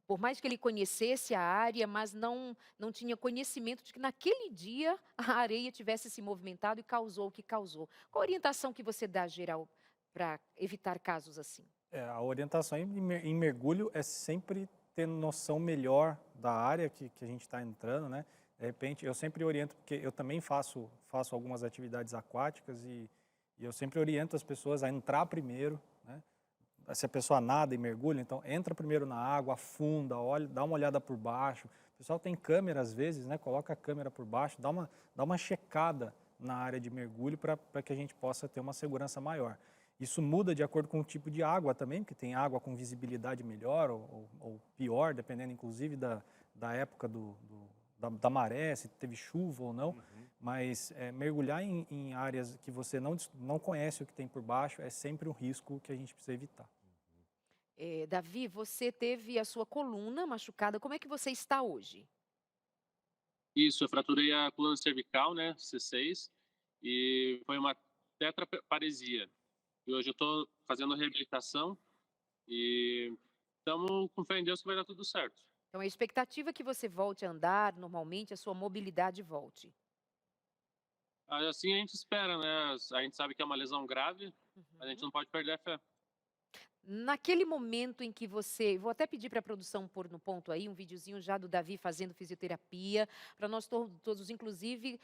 Por mais que ele conhecesse a área, mas não tinha conhecimento de que naquele dia a areia tivesse se movimentado e causou o que causou. Qual a orientação que você dá, geral, para evitar casos assim? A orientação em mergulho é sempre ter noção melhor da área que a gente está entrando, né? De repente, eu sempre oriento, porque eu também faço algumas atividades aquáticas e E eu sempre oriento as pessoas a entrar primeiro, né? Se a pessoa nada e mergulha, então entra primeiro na água, afunda, olha, dá uma olhada por baixo. O pessoal tem câmera às vezes, né? Coloca a câmera por baixo, dá uma checada na área de mergulho para que a gente possa ter uma segurança maior. Isso muda de acordo com o tipo de água também, porque tem água com visibilidade melhor ou pior, dependendo inclusive da época da maré, se teve chuva ou não. Mas mergulhar em áreas que você não conhece o que tem por baixo é sempre um risco que a gente precisa evitar. Davi, você teve a sua coluna machucada. Como é que você está hoje? Isso, eu fraturei a coluna cervical, né, C6, e foi uma tetraparesia. E hoje eu estou fazendo reabilitação e estamos com fé em Deus que vai dar tudo certo. Então, a expectativa é que você volte a andar normalmente, a sua mobilidade volte. Assim a gente espera, né? A gente sabe que é uma lesão grave, a gente não pode perder a fé. Naquele momento em que você... Vou até pedir para a produção pôr no ponto aí um videozinho já do Davi fazendo fisioterapia, para nós todos, inclusive,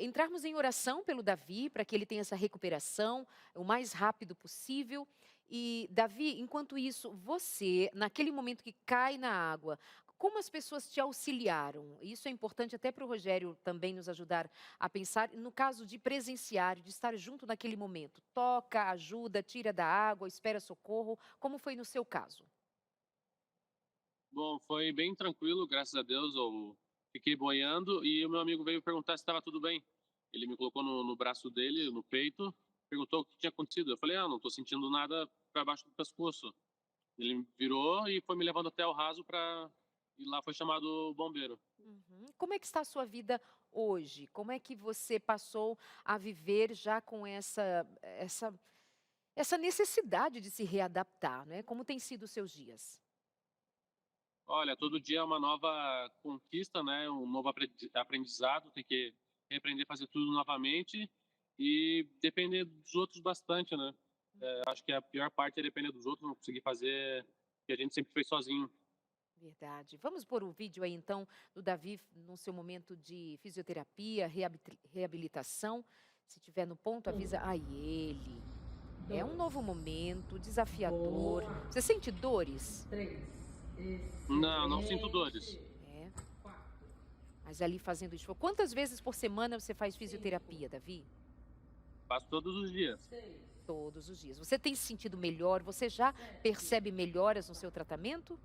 entrarmos em oração pelo Davi, para que ele tenha essa recuperação o mais rápido possível. E, Davi, enquanto isso, você, naquele momento que cai na água, como as pessoas te auxiliaram? Isso é importante até para o Rogério também nos ajudar a pensar, no caso de presenciar, de estar junto naquele momento. Toca, ajuda, tira da água, espera socorro. Como foi no seu caso? Bom, foi bem tranquilo, graças a Deus. Eu fiquei boiando e o meu amigo veio perguntar se estava tudo bem. Ele me colocou no braço dele, no peito, perguntou o que tinha acontecido. Eu falei, não estou sentindo nada para baixo do pescoço. Ele virou e foi me levando até o raso e lá foi chamado o bombeiro. Como é que está a sua vida hoje? Como é que você passou a viver já com essa necessidade de se readaptar, né? Como tem sido os seus dias? Olha, todo dia é uma nova conquista, né? Um novo aprendizado, tem que reaprender a fazer tudo novamente e depender dos outros bastante, né? Acho que a pior parte é depender dos outros, não conseguir fazer o que a gente sempre fez sozinho. Verdade. Vamos pôr o vídeo aí, então, do Davi no seu momento de fisioterapia, reabilitação. Se tiver no ponto, avisa. Aí ele. É um novo momento, desafiador. Você sente dores? Não sinto dores. Mas ali fazendo isso. Quantas vezes por semana você faz fisioterapia, Davi? Faço todos os dias. Todos os dias. Você tem se sentido melhor? Você já percebe melhoras no seu tratamento?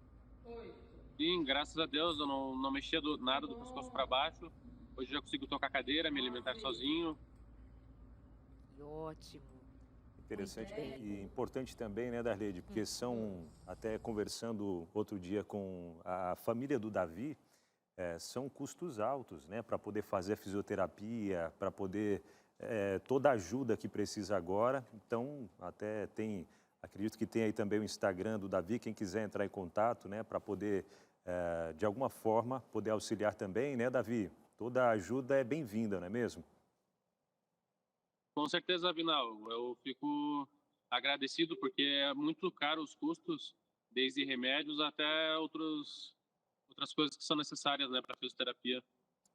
Sim, graças a Deus, eu não mexia nada do pescoço para baixo. Hoje já consigo tocar cadeira, me alimentar sozinho. Que ótimo. Interessante e importante também, né, Darlede? Porque são, até conversando outro dia com a família do Davi, são custos altos, né, para poder fazer a fisioterapia, para poder toda a ajuda que precisa agora. Então, até tem, acredito que tem aí também o Instagram do Davi, quem quiser entrar em contato, né, para poder, de alguma forma, poder auxiliar também, né, Davi? Toda a ajuda é bem-vinda, não é mesmo? Com certeza, Vinal. Eu fico agradecido porque é muito caro os custos, desde remédios até outras coisas que são necessárias, né, para fisioterapia.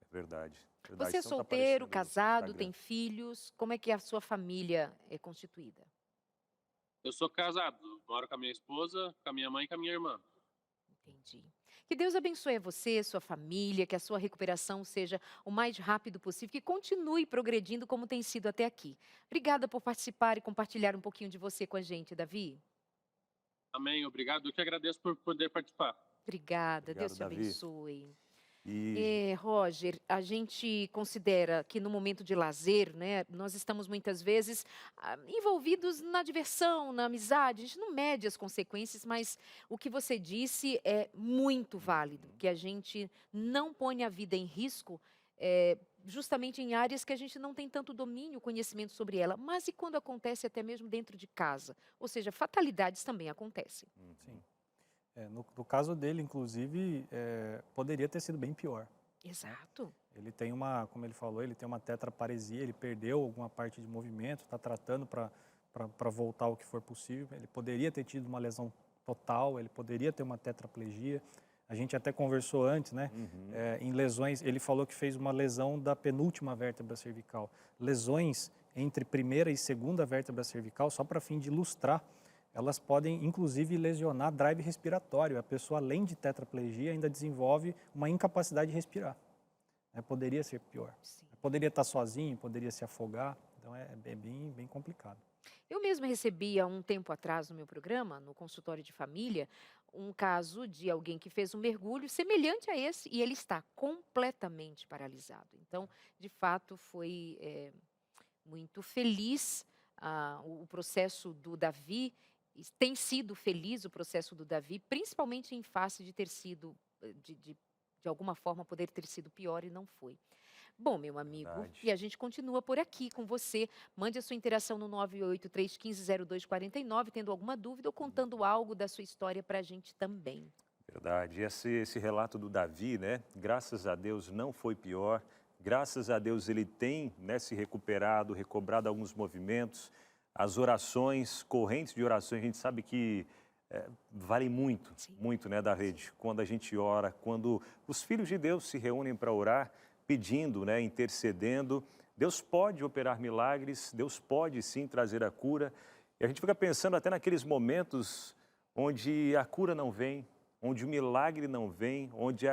É verdade. Você é Então, tá solteiro, aparecendo no casado, Instagram. tem filhos? Como é que a sua família é constituída? Eu sou casado, moro com a minha esposa, com a minha mãe e com a minha irmã. Entendi. Que Deus abençoe você, sua família, que a sua recuperação seja o mais rápido possível, que continue progredindo como tem sido até aqui. Obrigada por participar e compartilhar um pouquinho de você com a gente, Davi. Amém, obrigado. Eu que agradeço por poder participar. Obrigada, Obrigado, Deus te Davi. abençoe. E Roger, a gente considera que no momento de lazer, né, nós estamos muitas vezes envolvidos na diversão, na amizade, a gente não mede as consequências, mas o que você disse é muito válido, que a gente não põe a vida em risco justamente em áreas que a gente não tem tanto domínio, conhecimento sobre ela, mas e quando acontece até mesmo dentro de casa? Ou seja, fatalidades também acontecem. Sim. No caso dele, inclusive, poderia ter sido bem pior. Exato. Ele tem como ele falou, ele tem uma tetraparesia, ele perdeu alguma parte de movimento, está tratando para voltar o que for possível. Ele poderia ter tido uma lesão total, ele poderia ter uma tetraplegia. A gente até conversou antes, né? Em lesões, ele falou que fez uma lesão da penúltima vértebra cervical. Lesões entre primeira e segunda vértebra cervical, só para fim de ilustrar, elas podem, inclusive, lesionar drive respiratório. A pessoa, além de tetraplegia, ainda desenvolve uma incapacidade de respirar. Poderia ser pior. Sim. Poderia estar sozinho, poderia se afogar. Então, é bem complicado. Eu mesma recebi há um tempo atrás no meu programa, no consultório de família, um caso de alguém que fez um mergulho semelhante a esse e ele está completamente paralisado. Então, de fato, foi muito feliz o processo do Davi, tem sido feliz o processo do Davi, principalmente em face de ter sido, de alguma forma, poder ter sido pior e não foi. Bom, meu amigo, Verdade. e a gente continua por aqui com você. Mande a sua interação no 983150249, tendo alguma dúvida ou contando algo da sua história para a gente também. Verdade. Esse relato do Davi, né? Graças a Deus não foi pior. Graças a Deus ele tem, né, se recuperado, recobrado alguns movimentos. As orações, correntes de orações, a gente sabe que valem muito, Sim. muito, né, da rede. Quando a gente ora, quando os filhos de Deus se reúnem para orar, pedindo, né, intercedendo, Deus pode operar milagres, Deus pode sim trazer a cura. E a gente fica pensando até naqueles momentos onde a cura não vem, onde o milagre não vem, onde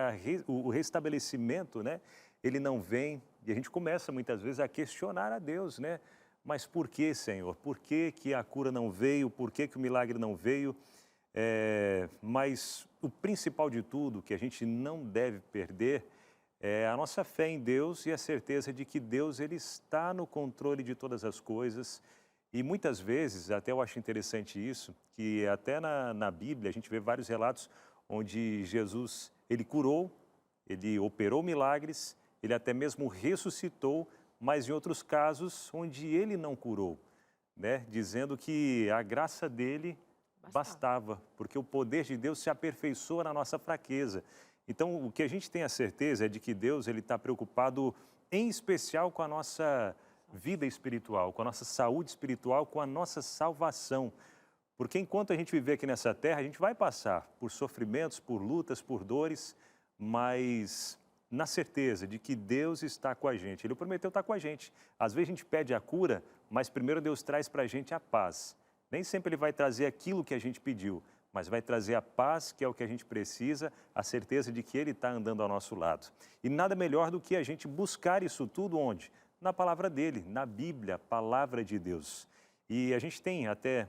o restabelecimento, né, ele não vem. E a gente começa muitas vezes a questionar a Deus, né? Mas por que, Senhor? Por que a cura não veio? Por que o milagre não veio? Mas o principal de tudo que a gente não deve perder é a nossa fé em Deus e a certeza de que Deus ele está no controle de todas as coisas. E muitas vezes, até eu acho interessante isso, que até na Bíblia a gente vê vários relatos onde Jesus ele curou, ele operou milagres, ele até mesmo ressuscitou, mas em outros casos onde ele não curou, né? Dizendo que a graça dele bastava, porque o poder de Deus se aperfeiçoa na nossa fraqueza. Então, o que a gente tem a certeza é de que Deus ele está preocupado, em especial, com a nossa vida espiritual, com a nossa saúde espiritual, com a nossa salvação. Porque enquanto a gente viver aqui nessa terra, a gente vai passar por sofrimentos, por lutas, por dores, mas na certeza de que Deus está com a gente. Ele prometeu estar com a gente. Às vezes a gente pede a cura, mas primeiro Deus traz para a gente a paz. Nem sempre Ele vai trazer aquilo que a gente pediu, mas vai trazer a paz, que é o que a gente precisa, a certeza de que Ele está andando ao nosso lado. E nada melhor do que a gente buscar isso tudo onde? Na palavra dEle, na Bíblia, a palavra de Deus. E a gente tem até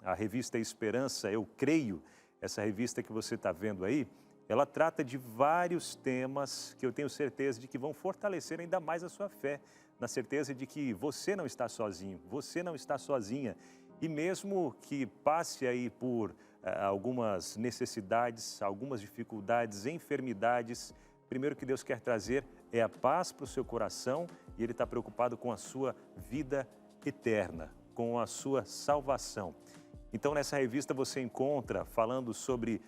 a revista Esperança, Eu Creio, essa revista que você está vendo aí, ela trata de vários temas que eu tenho certeza de que vão fortalecer ainda mais a sua fé, na certeza de que você não está sozinho, você não está sozinha. E mesmo que passe aí por algumas necessidades, algumas dificuldades, enfermidades, primeiro que Deus quer trazer é a paz para o seu coração e Ele está preocupado com a sua vida eterna, com a sua salvação. Então, nessa revista você encontra falando sobre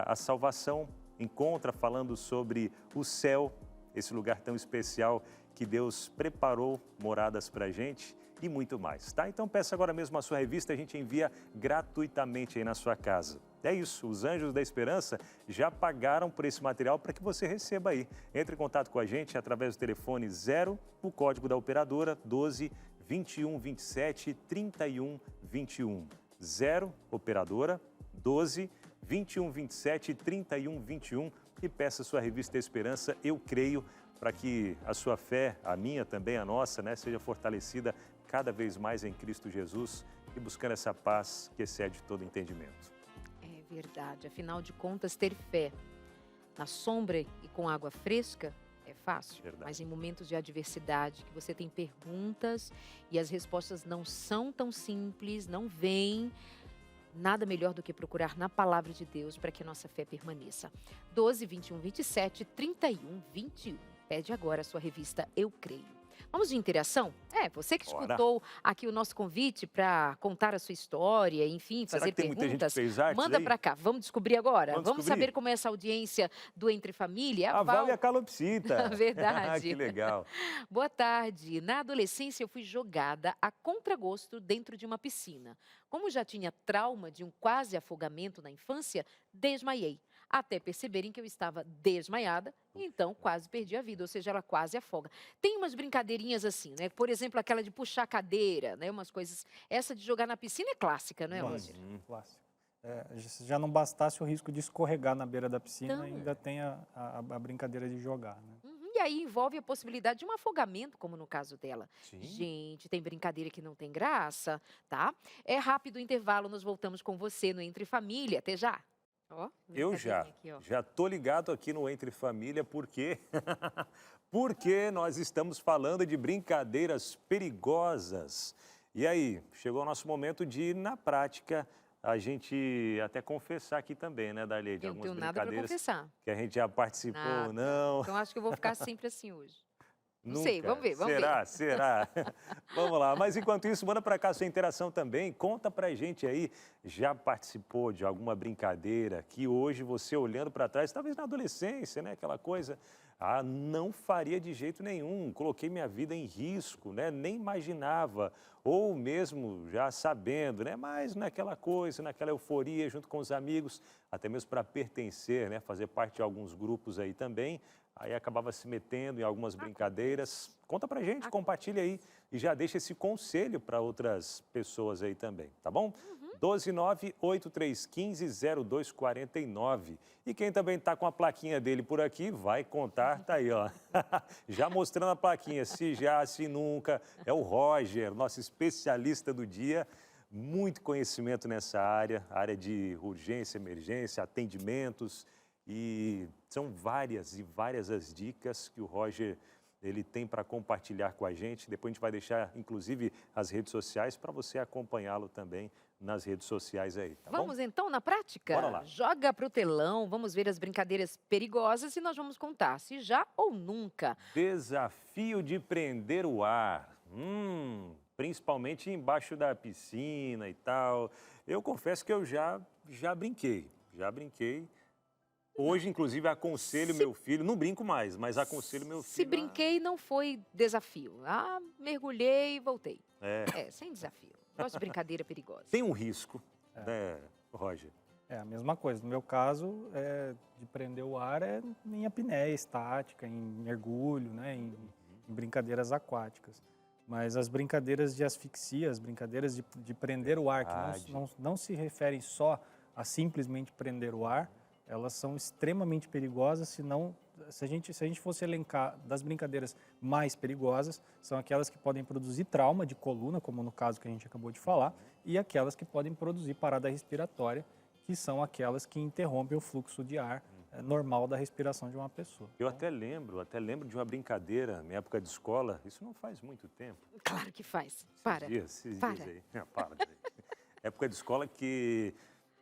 a salvação, encontra falando sobre o céu, esse lugar tão especial que Deus preparou moradas para a gente e muito mais, tá? Então peça agora mesmo a sua revista, a gente envia gratuitamente aí na sua casa. É isso, os Anjos da Esperança já pagaram por esse material para que você receba aí. Entre em contato com a gente através do telefone 0, o código da operadora 12 21 27 31 21. 0, operadora 12 21 27 31 21 e peça sua revista Esperança, Eu Creio, para que a sua fé, a minha também, a nossa, né, seja fortalecida cada vez mais em Cristo Jesus e buscando essa paz que excede todo entendimento. É verdade, afinal de contas, ter fé na sombra e com água fresca é fácil, Verdade. mas em momentos de adversidade, que você tem perguntas e as respostas não são tão simples, não vêm, nada melhor do que procurar na palavra de Deus para que a nossa fé permaneça. 12 21 27 31 21. Pede agora a sua revista Eu Creio. Vamos de interação? Você que Bora. escutou aqui o nosso convite para contar a sua história, enfim, Será fazer que tem muita gente que perguntas. fez artes Manda aí? para cá, vamos descobrir agora. Vamos Vamos descobrir? saber como é essa audiência do Entre Família. A Val e a Calopsita. Verdade. Que legal. Boa tarde. Na adolescência, eu fui jogada a contragosto dentro de uma piscina. Como já tinha trauma de um quase afogamento na infância, desmaiei. até perceberem que eu estava desmaiada, então quase perdi a vida, ou seja, ela quase afoga. Tem umas brincadeirinhas assim, né? Por exemplo, aquela de puxar a cadeira, né? Umas coisas. Essa de jogar na piscina é clássica, não é, Roger? Clássico. Se já não bastasse o risco de escorregar na beira da piscina, Então. ainda tem a brincadeira de jogar, né? E aí envolve a possibilidade de um afogamento, como no caso dela. Sim. Gente, tem brincadeira que não tem graça, tá? É rápido o intervalo, nós voltamos com você no Entre Família. Até já. Ó, Eu já. brincadeirinha aqui, ó. Já tô ligado aqui no Entre Família, porque porque nós estamos falando de brincadeiras perigosas. E aí, chegou o nosso momento de ir na prática, a gente até confessar aqui também, né, Darley, de Eu não algumas tenho nada para brincadeiras confessar. que a gente já participou ou Nada. não. Então acho que eu vou ficar sempre assim hoje. Não sei, Nunca. vamos ver, vamos ver. Será? Vamos lá. Mas enquanto isso, manda para cá sua interação também. Conta pra gente aí, já participou de alguma brincadeira que hoje você olhando para trás, talvez na adolescência, né, aquela coisa, não faria de jeito nenhum, coloquei minha vida em risco, né, nem imaginava, ou mesmo já sabendo, né, mas naquela coisa, naquela euforia junto com os amigos, até mesmo para pertencer, né, fazer parte de alguns grupos aí também. Aí acabava se metendo em algumas brincadeiras. Conta pra gente, compartilha aí e já deixa esse conselho para outras pessoas aí também, tá bom? 129-8315-0249. E quem também tá com a plaquinha dele por aqui, vai contar, tá aí, ó. Já mostrando a plaquinha, se já, se nunca. É o Roger, nosso especialista do dia. Muito conhecimento nessa área de urgência, emergência, atendimentos. E são várias e várias as dicas que o Roger ele tem para compartilhar com a gente. Depois a gente vai deixar, inclusive, as redes sociais para você acompanhá-lo também nas redes sociais aí, tá bom? Vamos então na prática? Bora lá. Joga pro telão, vamos ver as brincadeiras perigosas e nós vamos contar se já ou nunca. Desafio de prender o ar. Principalmente embaixo da piscina e tal. Eu confesso que eu já brinquei. Hoje, inclusive, aconselho meu filho, não brinco mais, mas aconselho meu filho. Se brinquei, não foi desafio. Mergulhei e voltei. É. Sem desafio. Gosto de brincadeira perigosa. Tem um risco, né, Roger? É a mesma coisa. No meu caso, de prender o ar em apneia estática, em mergulho, né, em brincadeiras aquáticas. Mas as brincadeiras de asfixia, as brincadeiras de prender o ar, que não se referem só a simplesmente prender o ar, elas são extremamente perigosas, se a gente fosse elencar das brincadeiras mais perigosas, são aquelas que podem produzir trauma de coluna, como no caso que a gente acabou de falar, e aquelas que podem produzir parada respiratória, que são aquelas que interrompem o fluxo de ar normal da respiração de uma pessoa. Eu até lembro de uma brincadeira na época de escola, isso não faz muito tempo. Claro que faz. Para. Esses dias aí. Para. Época de escola que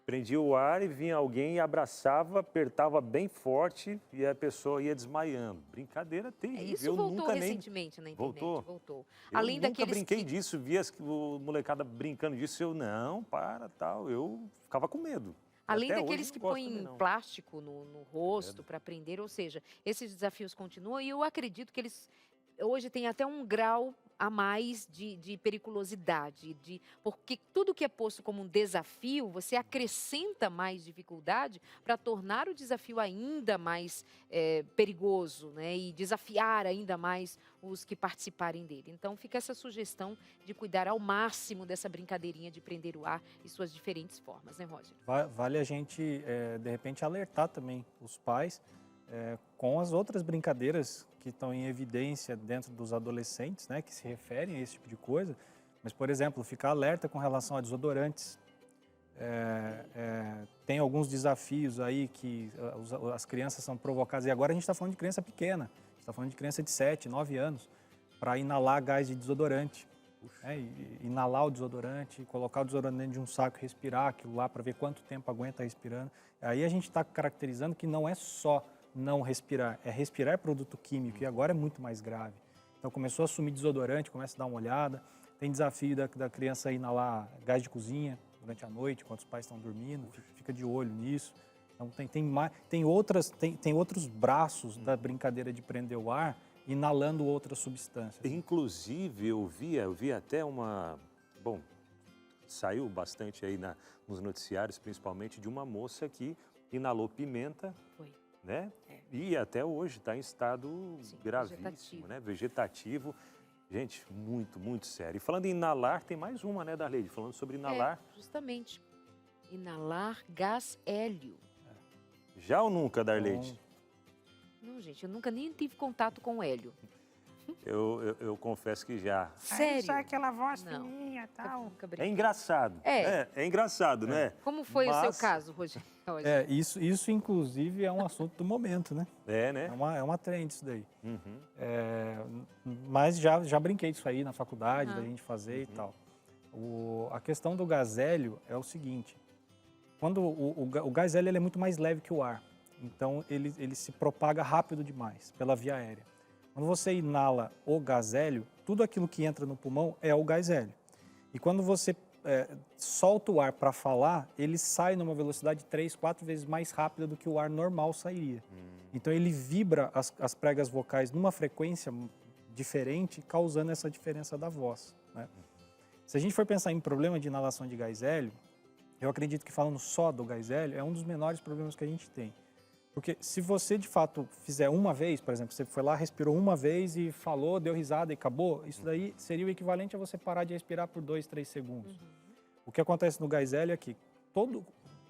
prendia o ar e vinha alguém e abraçava, apertava bem forte e a pessoa ia desmaiando. Brincadeira terrível. Isso voltou recentemente na internet. Voltou. Eu Além nunca daqueles brinquei que... disso, via o molecada brincando disso, eu não, tal. Eu ficava com medo. Além Até daqueles hoje que não gosto põem também, não. plástico no rosto para prender, ou seja, esses desafios continuam e eu acredito que eles hoje têm até um grau a mais de periculosidade, porque tudo que é posto como um desafio, você acrescenta mais dificuldade para tornar o desafio ainda mais perigoso, né? E desafiar ainda mais os que participarem dele. Então fica essa sugestão de cuidar ao máximo dessa brincadeirinha de prender o ar e suas diferentes formas, né, Roger? Vale a gente, de repente, alertar também os pais com as outras brincadeiras que estão em evidência dentro dos adolescentes, né, que se referem a esse tipo de coisa. Mas, por exemplo, ficar alerta com relação a desodorantes. Tem alguns desafios aí que as crianças são provocadas, e agora a gente está falando de criança pequena, a gente está falando de criança de 7, 9 anos, para inalar gás de desodorante. Inalar o desodorante, colocar o desodorante dentro de um saco e respirar aquilo lá para ver quanto tempo aguenta respirando. Aí a gente está caracterizando que não é só não respirar, é respirar produto químico, e agora é muito mais grave. Então começou a assumir desodorante, começa a dar uma olhada. Tem desafio da criança inalar gás de cozinha durante a noite, enquanto os pais estão dormindo, fica de olho nisso. Então tem outros braços da brincadeira de prender o ar, inalando outras substâncias. Inclusive, eu vi até uma... Bom, saiu bastante aí nos noticiários, principalmente, de uma moça que inalou pimenta, né? É. E até hoje está em estado Sim, gravíssimo, vegetativo. né? Vegetativo. Gente, muito, muito sério. E falando em inalar, tem mais uma, né, Darleide? Falando sobre inalar. Justamente. Inalar gás hélio. Já ou nunca, Darleide? Não, gente, eu nunca nem tive contato com o hélio. Eu confesso que já. Sério? Sai aquela voz Não. fininha e tal. Nunca É brinquei. engraçado. É engraçado, né? Como foi o seu Mas- caso, Rogério? Isso inclusive é um assunto do momento, né? né? É uma trend isso daí. Uhum. Mas já brinquei disso aí na faculdade, Ah. da gente fazer e tal. A questão do gás hélio é o seguinte, quando o gás hélio ele é muito mais leve que o ar, então ele se propaga rápido demais pela via aérea. Quando você inala o gás hélio, tudo aquilo que entra no pulmão é o gás hélio. E quando você solta o ar para falar, ele sai numa velocidade 3, 4 vezes mais rápida do que o ar normal sairia. Então ele vibra as pregas vocais numa frequência diferente, causando essa diferença da voz, né? Se a gente for pensar em problema de inalação de gás hélio, eu acredito que falando só do gás hélio, é um dos menores problemas que a gente tem. Porque se você de fato fizer uma vez, por exemplo, você foi lá, respirou uma vez e falou, deu risada e acabou, isso daí seria o equivalente a você parar de respirar por 2, 3 segundos. O que acontece no gás hélio é que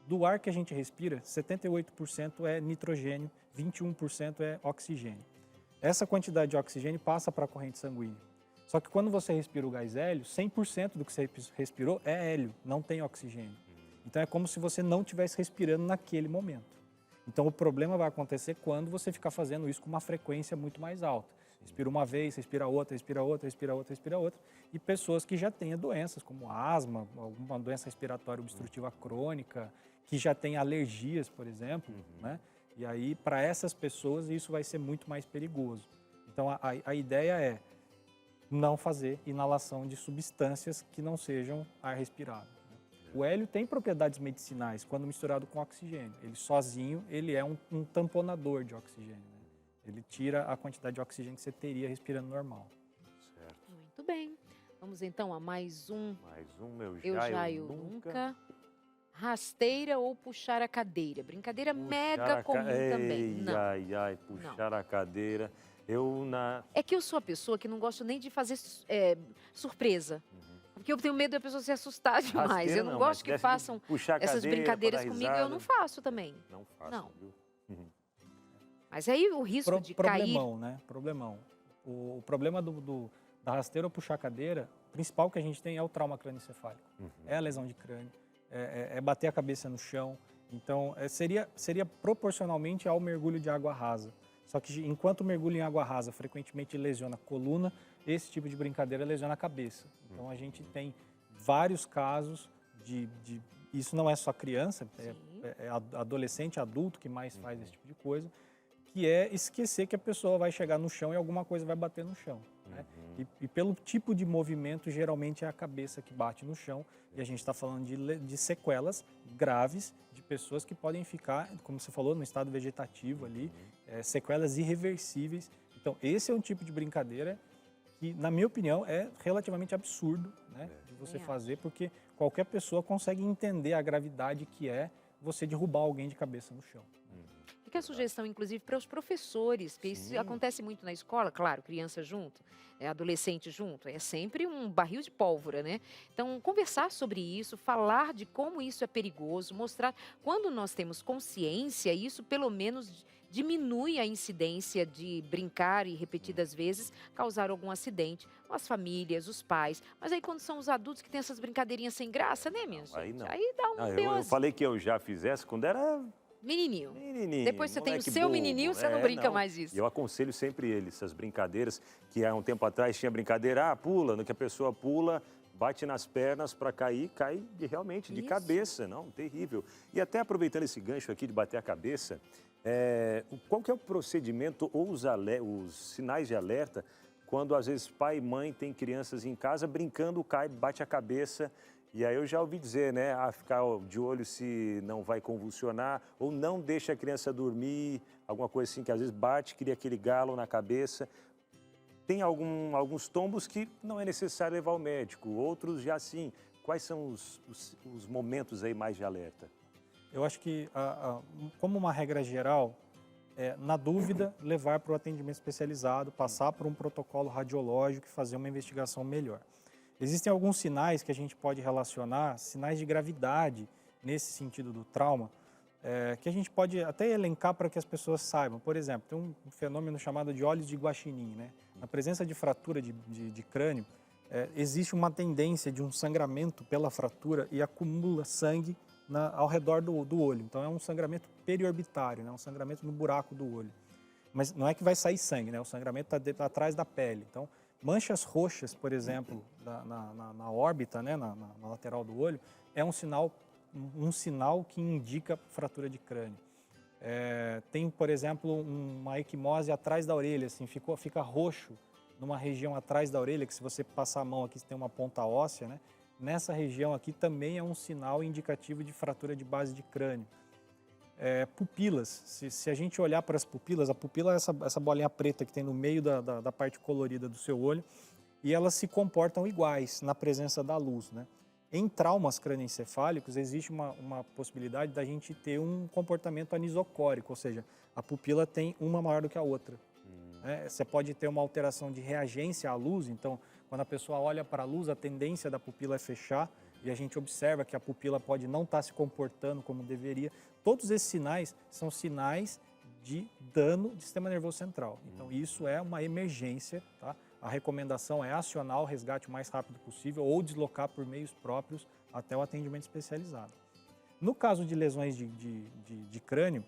do ar que a gente respira, 78% é nitrogênio, 21% é oxigênio. Essa quantidade de oxigênio passa para a corrente sanguínea. Só que quando você respira o gás hélio, 100% do que você respirou é hélio, não tem oxigênio. Então é como se você não estivesse respirando naquele momento. Então o problema vai acontecer quando você ficar fazendo isso com uma frequência muito mais alta. Respira uma vez, respira outra, respira outra, respira outra, respira outra. E pessoas que já tenham doenças como asma, alguma doença respiratória obstrutiva crônica, que já têm alergias, por exemplo, né? E aí, para essas pessoas, isso vai ser muito mais perigoso. Então, a ideia é não fazer inalação de substâncias que não sejam ar respirado, né? O hélio tem propriedades medicinais quando misturado com oxigênio. Ele sozinho, ele é um tamponador de oxigênio, né? Ele tira a quantidade de oxigênio que você teria respirando normal. Certo. Muito bem. Vamos então a mais um. Mais um, eu Eu nunca. Rasteira ou puxar a cadeira. Brincadeira mega comum também. Não. Ai, puxar a cadeira. É que eu sou a pessoa que não gosto nem de fazer surpresa. Porque eu tenho medo da pessoa se assustar demais. Rasteira Eu não gosto que façam puxar a essas cadeira, brincadeiras pra dar comigo. Eu risada. não faço também. Não faço, Não. viu? Mas aí o risco de cair... Problemão, né? Problemão. O problema da rasteira ou puxar a cadeira, o principal que a gente tem é o trauma crânioencefálico. É a lesão de crânio, é bater a cabeça no chão. Então, seria proporcionalmente ao mergulho de água rasa. Só que enquanto o mergulho em água rasa frequentemente lesiona a coluna, esse tipo de brincadeira lesiona a cabeça. Então, a gente tem vários casos isso não é só criança, é adolescente, adulto que mais faz esse tipo de coisa, que é esquecer que a pessoa vai chegar no chão e alguma coisa vai bater no chão, né? E pelo tipo de movimento, geralmente é a cabeça que bate no chão, e a gente está falando de sequelas graves de pessoas que podem ficar, como você falou, no estado vegetativo ali, sequelas irreversíveis. Então, esse é um tipo de brincadeira que, na minha opinião, é relativamente absurdo, né, de você fazer, porque qualquer pessoa consegue entender a gravidade que é você derrubar alguém de cabeça no chão. Fica a sugestão, inclusive, para os professores, porque isso acontece muito na escola, claro, criança junto, adolescente junto, é sempre um barril de pólvora, né? Então, conversar sobre isso, falar de como isso é perigoso, mostrar quando nós temos consciência, isso pelo menos diminui a incidência de brincar e repetidas vezes causar algum acidente. As famílias, os pais, mas aí quando são os adultos que têm essas brincadeirinhas sem graça, né, minha gente? Aí não. Aí dá um Eu falei que eu já fizesse quando era menininho. menininho. Depois você tem o moleque seu bobo. menininho, você não brinca mais disso. E eu aconselho sempre eles, essas brincadeiras, que há um tempo atrás tinha brincadeira, pula, no que a pessoa pula, bate nas pernas para cair, cai realmente de Isso. cabeça, não, terrível. E até aproveitando esse gancho aqui de bater a cabeça, qual que é o procedimento ou os sinais de alerta quando às vezes pai e mãe têm crianças em casa brincando, cai, bate a cabeça. E aí eu já ouvi dizer, né, ficar de olho se não vai convulsionar, ou não deixa a criança dormir, alguma coisa assim, que às vezes bate, cria aquele galo na cabeça. Tem alguns tombos que não é necessário levar ao médico, outros já sim. Quais são os momentos aí mais de alerta? Eu acho que, como uma regra geral, na dúvida, levar para o atendimento especializado, passar por um protocolo radiológico e fazer uma investigação melhor. Existem alguns sinais que a gente pode relacionar, sinais de gravidade nesse sentido do trauma, que a gente pode até elencar para que as pessoas saibam. Por exemplo, tem um fenômeno chamado de olhos de guaxinim, né? Na presença de fratura de crânio, existe uma tendência de um sangramento pela fratura e acumula sangue ao redor do olho. Então é um sangramento periorbitário, né? Um sangramento no buraco do olho. Mas não é que vai sair sangue, né? O sangramento está atrás da pele. Então, manchas roxas, por exemplo, na órbita, né? na lateral do olho, é um sinal que indica fratura de crânio. Tem, por exemplo, uma equimose atrás da orelha, assim, fica roxo numa região atrás da orelha, que se você passar a mão aqui, você tem uma ponta óssea, né? Nessa região aqui também é um sinal indicativo de fratura de base de crânio. Pupilas, se a gente olhar para as pupilas, a pupila é essa bolinha preta que tem no meio da parte colorida do seu olho, e elas se comportam iguais na presença da luz, né? Em traumas crânioencefálicos, existe uma possibilidade da gente ter um comportamento anisocórico, ou seja, a pupila tem uma maior do que a outra. Você pode ter uma alteração de reagência à luz, então, quando a pessoa olha para a luz, a tendência da pupila é fechar, e a gente observa que a pupila pode não estar se comportando como deveria. Todos esses sinais são sinais de dano do sistema nervoso central. Então, isso é uma emergência, tá? A recomendação é acionar o resgate o mais rápido possível ou deslocar por meios próprios até o atendimento especializado. No caso de lesões de crânio,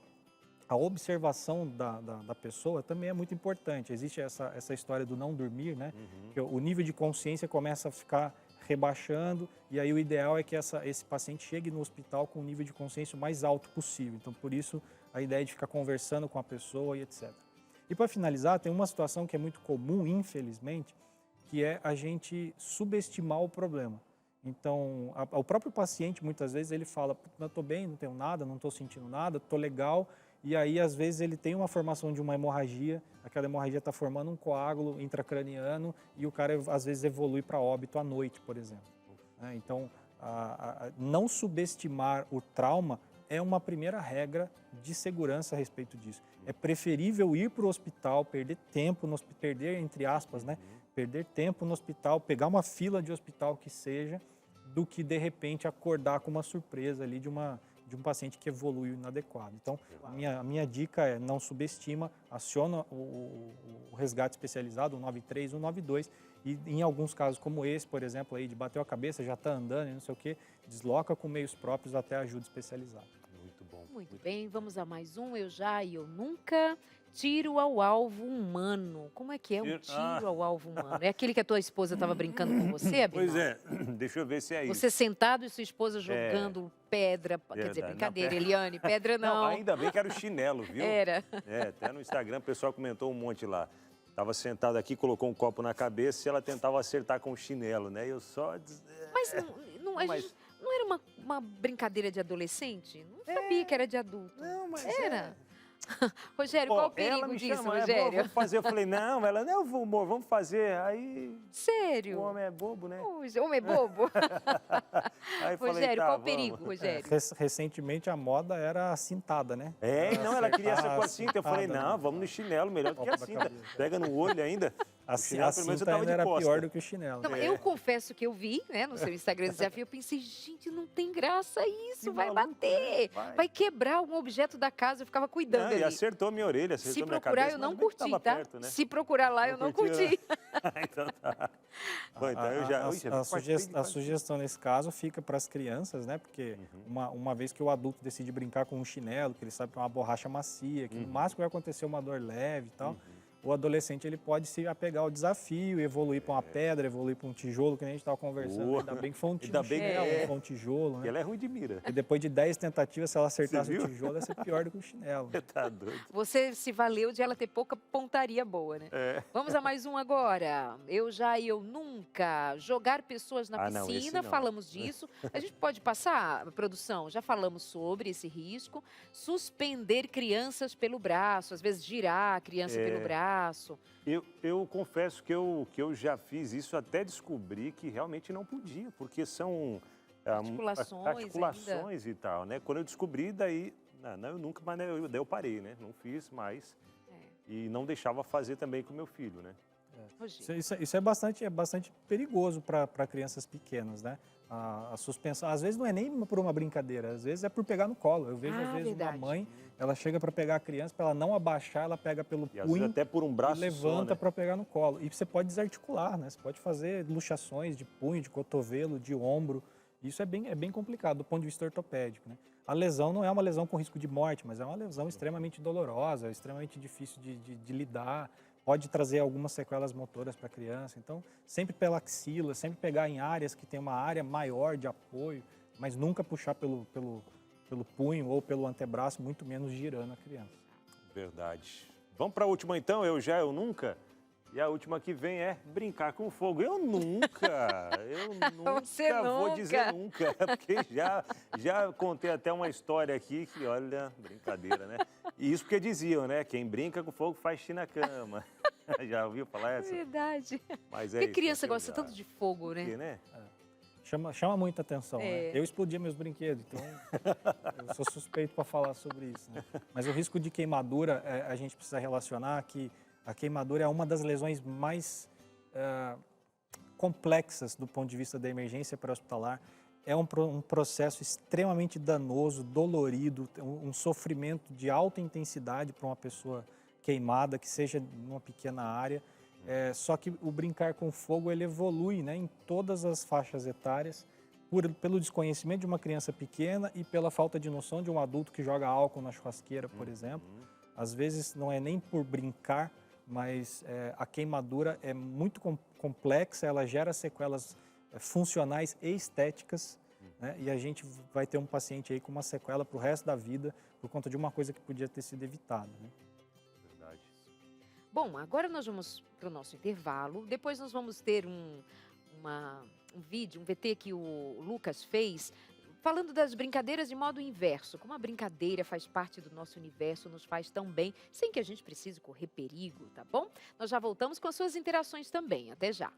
a observação da pessoa também é muito importante. Existe essa história do não dormir, né? Que o nível de consciência começa a ficar rebaixando e aí o ideal é que esse paciente chegue no hospital com o nível de consciência o mais alto possível. Então, por isso, a ideia de ficar conversando com a pessoa e etc. E para finalizar, tem uma situação que é muito comum, infelizmente, que é a gente subestimar o problema. Então, o próprio paciente, muitas vezes, ele fala, eu estou bem, não tenho nada, não estou sentindo nada, estou legal. E aí, às vezes, ele tem uma formação de uma hemorragia, aquela hemorragia está formando um coágulo intracraniano e o cara, às vezes, evolui para óbito à noite, por exemplo. Então, não subestimar o trauma é uma primeira regra de segurança a respeito disso. É preferível ir para o hospital, perder tempo, perder entre aspas, né? Perder tempo no hospital, pegar uma fila de hospital que seja, do que de repente acordar com uma surpresa ali de um paciente que evoluiu inadequado. Então, a minha dica é não subestima, aciona o resgate especializado, o 93, o 92, e em alguns casos como esse, por exemplo, aí de bateu a cabeça, já está andando e não sei o quê, desloca com meios próprios até ajuda especializada. Muito bom. Muito bem, vamos a mais um. Eu já e eu nunca. Tiro ao alvo humano. Como é que é um tiro ao alvo humano? É aquele que a tua esposa estava brincando com você, Abinal? Pois é, deixa eu ver se é isso. Você sentado e sua esposa jogando pedra. Quer dizer, brincadeira, Eliane, pedra não. Não, ainda bem que era o chinelo, viu? Era. Até no Instagram o pessoal comentou um monte lá. Estava sentado aqui, colocou um copo na cabeça e ela tentava acertar com o chinelo, né? Eu só... Mas não era uma brincadeira de adolescente? Não sabia que era de adulto. Não, mas era. Rogério, qual o perigo disso, Rogério? Vamos fazer. Eu falei, não, ela, não, amor, vamos fazer. Aí... Sério? O homem é bobo, né? O homem é bobo? Aí Rogério, falei, tá, qual o perigo, Rogério? Recentemente a moda era a cintada, né? Não, ela queria essa com a cinta. Eu falei, não, vamos no chinelo, melhor do que a cinta. Pega no olho ainda. A cinta ainda era pior do que o chinelo. Não, eu confesso que eu vi, né, no seu Instagram Desafio, eu pensei, gente, não tem graça isso, vai bater, vai quebrar um objeto da casa, eu ficava cuidando ali. E acertou minha orelha, acertou minha cabeça. Se procurar, eu não curti, tá? Perto, né? Se procurar lá, eu não curti. Então tá. Bom, então eu já... A sugestão nesse caso fica para as crianças, né? Porque uma vez que o adulto decide brincar com um chinelo, que ele sabe que é uma borracha macia, que no máximo vai acontecer uma dor leve e tal, o adolescente ele pode se apegar ao desafio, evoluir para uma pedra, evoluir para um tijolo, que a gente estava conversando. Ainda bem que foi um chinelo, foi um tijolo, né? E ela é ruim de mira. E depois de 10 tentativas, se ela acertasse o tijolo, ia ser pior do que o chinelo. Tá doido. Você se valeu de ela ter pouca pontaria boa, né? Vamos a mais um agora. Eu já e eu nunca. Jogar pessoas na piscina, falamos disso. A gente pode passar, produção? Já falamos sobre esse risco. Suspender crianças pelo braço, às vezes girar a criança pelo braço. Eu confesso que eu já fiz isso até descobrir que realmente não podia, porque são Articulações articulações e tal, né? Quando eu descobri, daí, não, eu nunca, mas daí eu parei, né? Não fiz mais e não deixava fazer também com meu filho, né? Isso é bastante perigoso para crianças pequenas, né? A suspensão, às vezes não é nem por uma brincadeira, às vezes é por pegar no colo. Eu vejo, às vezes, verdade. uma mãe, ela chega para pegar a criança, para ela não abaixar, ela pega pelo E às vezes punho até por um braço e levanta só, né? para pegar no colo. E você pode desarticular, né? Você pode fazer luxações de punho, de cotovelo, de ombro. Isso é bem complicado do ponto de vista ortopédico, né? A lesão não é uma lesão com risco de morte, mas é uma lesão extremamente dolorosa, extremamente difícil de lidar. Pode trazer algumas sequelas motoras para a criança. Então, sempre pela axila, sempre pegar em áreas que tem uma área maior de apoio, mas nunca puxar pelo punho ou pelo antebraço, muito menos girando a criança. Verdade. Vamos para a última então, eu já, eu nunca. E a última que vem é brincar com fogo. Eu nunca Você vou nunca. dizer nunca, porque já contei até uma história aqui que, olha, brincadeira, né? E isso porque diziam, né? Quem brinca com fogo faz xixi na cama. Já ouviu falar essa? Verdade. Mas Porque isso, criança né, que eu gosta tanto de fogo, né? Porque, né? Chama muita atenção, né? Eu explodia meus brinquedos, então eu sou suspeito para falar sobre isso, né? Mas o risco de queimadura, a gente precisa relacionar que a queimadura é uma das lesões mais complexas do ponto de vista da emergência pré-hospitalar. É um processo extremamente danoso, dolorido, um sofrimento de alta intensidade para uma pessoa queimada, que seja numa pequena área. Só que o brincar com fogo, ele evolui, né, em todas as faixas etárias, pelo desconhecimento de uma criança pequena e pela falta de noção de um adulto que joga álcool na churrasqueira, por exemplo. Às vezes não é nem por brincar, mas a queimadura é muito complexa, ela gera sequelas funcionais e estéticas, né? E a gente vai ter um paciente aí com uma sequela para o resto da vida por conta de uma coisa que podia ter sido evitada, né? Verdade. Bom, agora nós vamos para o nosso intervalo. Depois nós vamos ter um vídeo, um VT que o Lucas fez, falando das brincadeiras de modo inverso. Como a brincadeira faz parte do nosso universo, nos faz tão bem, sem que a gente precise correr perigo, tá bom? Nós já voltamos com as suas interações também. Até já.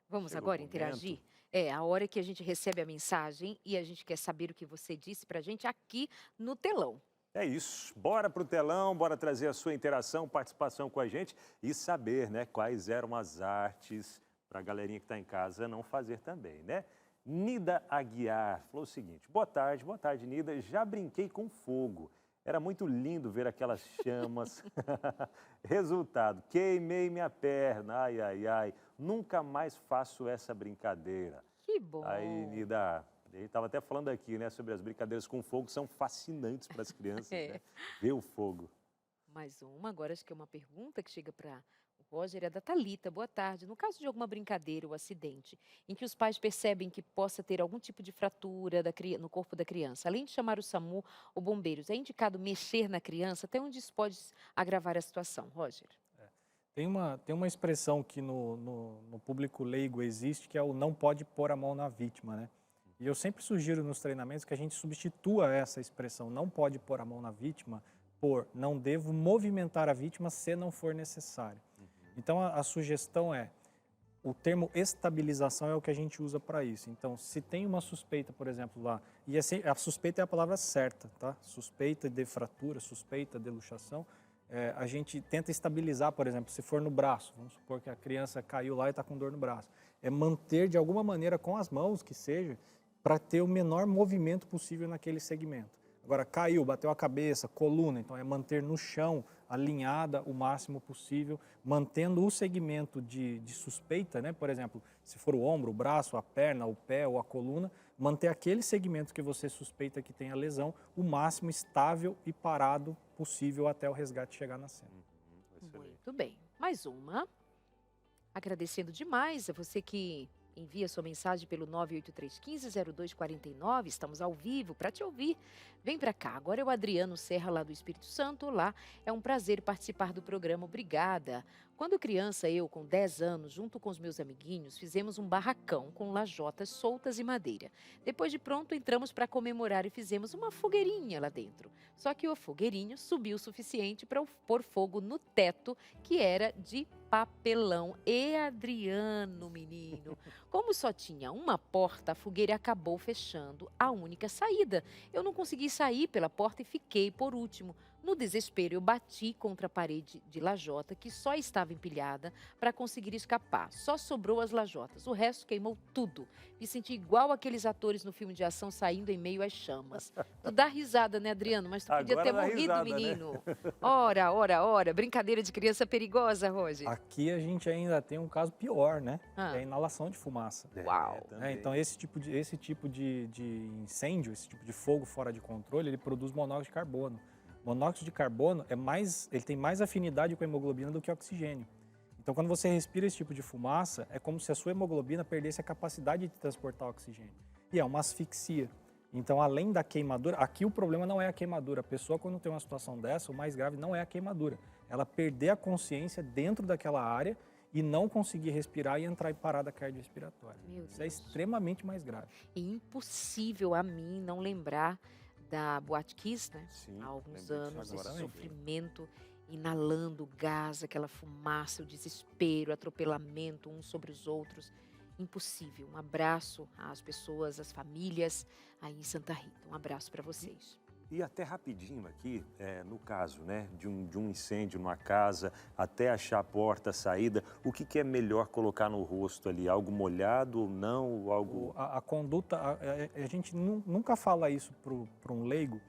Vamos Chegou agora o momento. interagir? É a hora que a gente recebe a mensagem e a gente quer saber o que você disse pra gente aqui no telão. É isso. Bora pro telão, bora trazer a sua interação, participação com a gente e saber, né, quais eram as artes para a galerinha que está em casa não fazer também, né? Nida Aguiar falou o seguinte: boa tarde, Nida. Já brinquei com fogo. Era muito lindo ver aquelas chamas. Resultado, queimei minha perna. Ai, ai, ai. Nunca mais faço essa brincadeira. Que bom. Aí, Nida, a gente estava até falando aqui, né, sobre as brincadeiras com fogo, que são fascinantes para as crianças, né? Ver o fogo. Mais uma, agora acho que é uma pergunta que chega para o Roger, é da Thalita. Boa tarde. No caso de alguma brincadeira ou acidente, em que os pais percebem que possa ter algum tipo de fratura no corpo da criança, além de chamar o SAMU ou bombeiros, é indicado mexer na criança? Até onde isso pode agravar a situação, Roger? Tem uma expressão que no público leigo existe, que é o não pode pôr a mão na vítima, né? E eu sempre sugiro nos treinamentos que a gente substitua essa expressão, não pode pôr a mão na vítima, por não devo movimentar a vítima se não for necessário. Então a sugestão é, o termo estabilização é o que a gente usa para isso. Então, se tem uma suspeita, por exemplo, lá, e a suspeita é a palavra certa, tá? Suspeita de fratura, suspeita de luxação, a gente tenta estabilizar, por exemplo, se for no braço, vamos supor que a criança caiu lá e está com dor no braço, é manter de alguma maneira com as mãos, que seja, para ter o menor movimento possível naquele segmento. Agora, caiu, bateu a cabeça, coluna, então é manter no chão, alinhada o máximo possível, mantendo o segmento de suspeita, né? Por exemplo, se for o ombro, o braço, a perna, o pé ou a coluna, manter aquele segmento que você suspeita que tem a lesão o máximo estável e parado possível até o resgate chegar na cena. Muito bem. Mais uma. Agradecendo demais a você que envia sua mensagem pelo 983150249. Estamos ao vivo para te ouvir. Vem para cá. Agora é o Adriano Serra, lá do Espírito Santo. Olá, é um prazer participar do programa. Obrigada. Quando criança, eu, com 10 anos, junto com os meus amiguinhos, fizemos um barracão com lajotas soltas e madeira. Depois de pronto, entramos para comemorar e fizemos uma fogueirinha lá dentro. Só que o fogueirinho subiu o suficiente para pôr fogo no teto, que era de papelão. E Adriano, menino, como só tinha uma porta, a fogueira acabou fechando a única saída. Eu não consegui sair pela porta e fiquei por último. No desespero, eu bati contra a parede de lajota, que só estava empilhada, para conseguir escapar. Só sobrou as lajotas, o resto queimou tudo. Me senti igual aqueles atores no filme de ação saindo em meio às chamas. Tu dá risada, né, Adriano? Mas tu podia ter morrido, risada, menino. Né? Ora. Brincadeira de criança perigosa, Roger. Aqui a gente ainda tem um caso pior, né? Que é a inalação de fumaça. Uau! Então esse tipo de incêndio, esse tipo de fogo fora de controle, ele produz monóxido de carbono. Monóxido de carbono ele tem mais afinidade com a hemoglobina do que o oxigênio. Então, quando você respira esse tipo de fumaça, é como se a sua hemoglobina perdesse a capacidade de transportar oxigênio. E é uma asfixia. Então, além da queimadura, aqui o problema não é a queimadura. A pessoa, quando tem uma situação dessa, o mais grave não é a queimadura. Ela perder a consciência dentro daquela área e não conseguir respirar e entrar em parada cardiorrespiratória. Isso é extremamente mais grave. É impossível a mim não lembrar da Boate Kiss, né? Sim, há alguns anos, esse sofrimento, inalando gás, aquela fumaça, o desespero, atropelamento uns sobre os outros. Impossível. Um abraço às pessoas, às famílias aí em Santa Rita. Um abraço para vocês. E até rapidinho aqui, no caso, né, de um incêndio numa casa, até achar a porta, a saída, o que é melhor colocar no rosto ali? Algo molhado ou não? Algo... A conduta, a gente nunca fala isso para um leigo,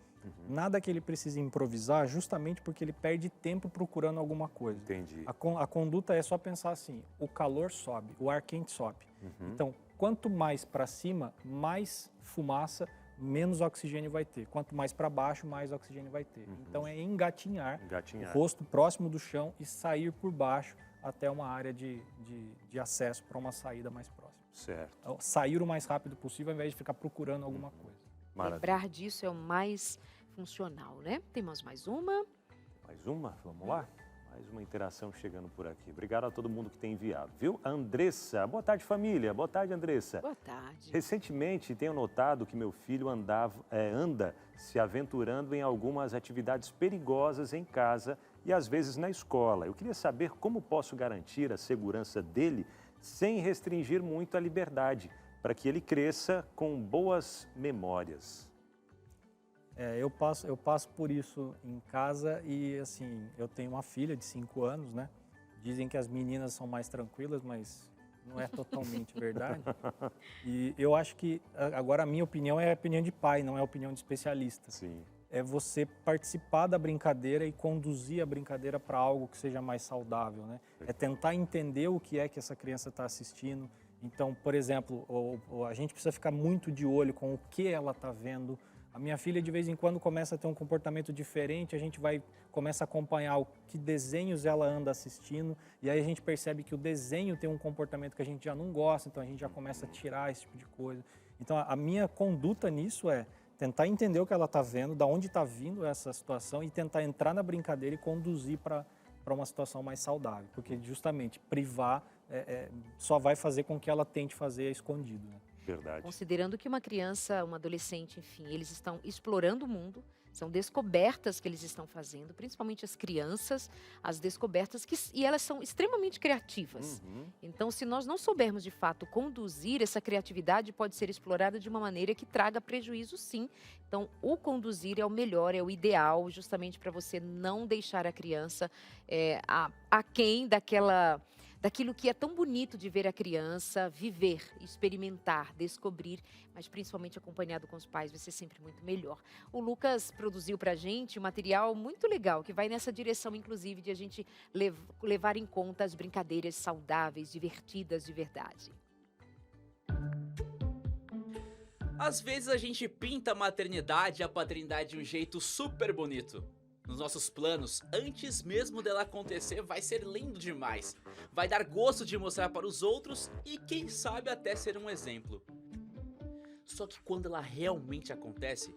nada que ele precise improvisar, justamente porque ele perde tempo procurando alguma coisa. Entendi. A conduta é só pensar assim, o calor sobe, o ar quente sobe. Então, quanto mais para cima, mais fumaça, menos oxigênio vai ter. Quanto mais para baixo, mais oxigênio vai ter. Então, é engatinhar, o rosto próximo do chão e sair por baixo até uma área de acesso para uma saída mais próxima. Certo. Então, sair o mais rápido possível, ao invés de ficar procurando alguma coisa. Maravilha. Lembrar disso é o mais funcional, né? Temos mais uma. Mais uma? Vamos lá? Mais uma interação chegando por aqui. Obrigado a todo mundo que tem enviado, viu? Andressa, boa tarde, família. Boa tarde, Andressa. Boa tarde. Recentemente tenho notado que meu filho anda se aventurando em algumas atividades perigosas em casa e às vezes na escola. Eu queria saber como posso garantir a segurança dele sem restringir muito a liberdade, para que ele cresça com boas memórias. Eu passo por isso em casa e, assim, eu tenho uma filha de 5 anos, né? Dizem que as meninas são mais tranquilas, mas não é totalmente verdade. E eu acho que, agora a minha opinião é a opinião de pai, não é a opinião de especialista. Sim. É você participar da brincadeira e conduzir a brincadeira para algo que seja mais saudável, né? É tentar entender o que é que essa criança está assistindo. Então, por exemplo, a gente precisa ficar muito de olho com o que ela está vendo. A minha filha, de vez em quando, começa a ter um comportamento diferente, a gente começa a acompanhar que desenhos ela anda assistindo, e aí a gente percebe que o desenho tem um comportamento que a gente já não gosta, então a gente já começa a tirar esse tipo de coisa. Então, a minha conduta nisso é tentar entender o que ela está vendo, da onde está vindo essa situação, e tentar entrar na brincadeira e conduzir para uma situação mais saudável, porque justamente privar só vai fazer com que ela tente fazer escondido, né? Verdade. Considerando que uma criança, uma adolescente, enfim, eles estão explorando o mundo, são descobertas que eles estão fazendo, principalmente as crianças, as descobertas, e elas são extremamente criativas. Então, se nós não soubermos, de fato, conduzir, essa criatividade pode ser explorada de uma maneira que traga prejuízo, sim. Então, o conduzir é o melhor, é o ideal, justamente para você não deixar a criança aquém daquilo que é tão bonito de ver a criança viver, experimentar, descobrir, mas principalmente acompanhado com os pais, vai ser sempre muito melhor. O Lucas produziu pra gente um material muito legal, que vai nessa direção, inclusive, de a gente levar em conta as brincadeiras saudáveis, divertidas de verdade. Às vezes a gente pinta a maternidade e a paternidade de um jeito super bonito. Nos nossos planos, antes mesmo dela acontecer, vai ser lindo demais. Vai dar gosto de mostrar para os outros e quem sabe até ser um exemplo. Só que quando ela realmente acontece,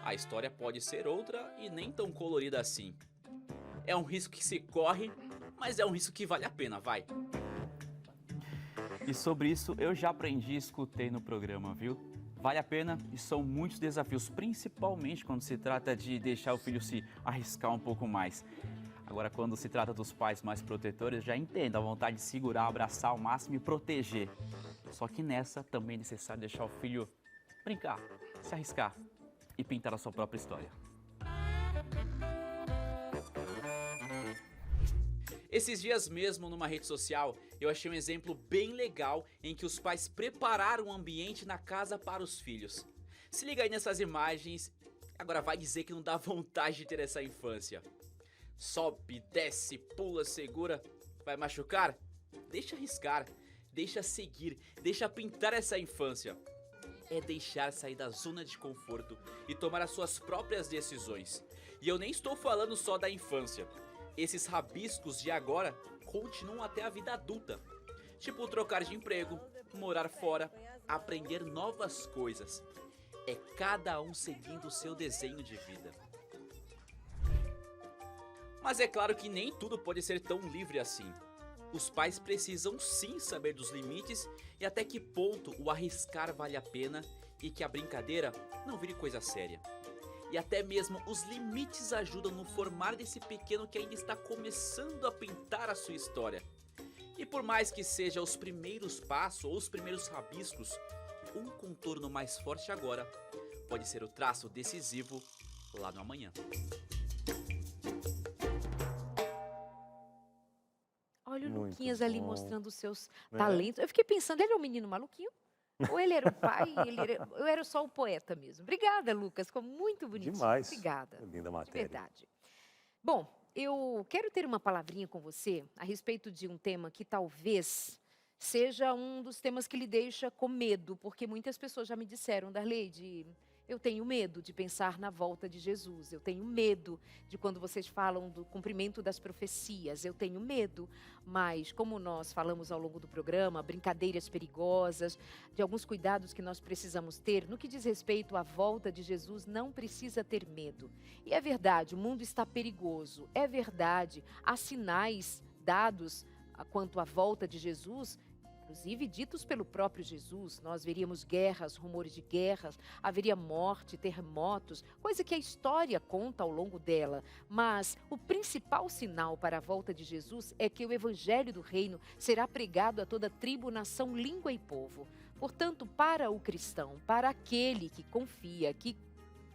a história pode ser outra e nem tão colorida assim. É um risco que se corre, mas é um risco que vale a pena, vai. E sobre isso eu já aprendi e escutei no programa, viu? Vale a pena e são muitos desafios, principalmente quando se trata de deixar o filho se arriscar um pouco mais. Agora, quando se trata dos pais mais protetores, já entendo a vontade de segurar, abraçar ao máximo e proteger. Só que nessa também é necessário deixar o filho brincar, se arriscar e pintar a sua própria história. Esses dias mesmo, numa rede social, eu achei um exemplo bem legal em que os pais prepararam o ambiente na casa para os filhos. Se liga aí nessas imagens, agora vai dizer que não dá vontade de ter essa infância. Sobe, desce, pula, segura, vai machucar? Deixa arriscar, deixa seguir, deixa pintar essa infância. É deixar sair da zona de conforto e tomar as suas próprias decisões. E eu nem estou falando só da infância. Esses rabiscos de agora continuam até a vida adulta. Tipo trocar de emprego, morar fora, aprender novas coisas. É cada um seguindo o seu desenho de vida. Mas é claro que nem tudo pode ser tão livre assim. Os pais precisam sim saber dos limites e até que ponto o arriscar vale a pena e que a brincadeira não vire coisa séria. E até mesmo os limites ajudam no formar desse pequeno que ainda está começando a pintar a sua história. E por mais que seja os primeiros passos ou os primeiros rabiscos, um contorno mais forte agora pode ser o traço decisivo lá no amanhã. Olha o Muito Luquinhas ali bom. mostrando os seus É. talentos. Eu fiquei pensando, ele é um menino maluquinho? Ou ele era o pai, eu era só o poeta mesmo. Obrigada, Lucas, ficou muito bonitinho. Demais. Obrigada, Linda de matéria. verdade. Bom, eu quero ter uma palavrinha com você a respeito de um tema que talvez seja um dos temas que lhe deixa com medo, porque muitas pessoas já me disseram, Darleide, eu tenho medo de pensar na volta de Jesus, eu tenho medo de quando vocês falam do cumprimento das profecias, eu tenho medo, mas como nós falamos ao longo do programa, brincadeiras perigosas, de alguns cuidados que nós precisamos ter, no que diz respeito à volta de Jesus, não precisa ter medo. E é verdade, o mundo está perigoso, é verdade, há sinais dados quanto à volta de Jesus, inclusive ditos pelo próprio Jesus. Nós veríamos guerras, rumores de guerras, haveria morte, terremotos, coisa que a história conta ao longo dela. Mas o principal sinal para a volta de Jesus é que o evangelho do reino será pregado a toda tribo, nação, língua e povo. Portanto, para o cristão, para aquele que confia, que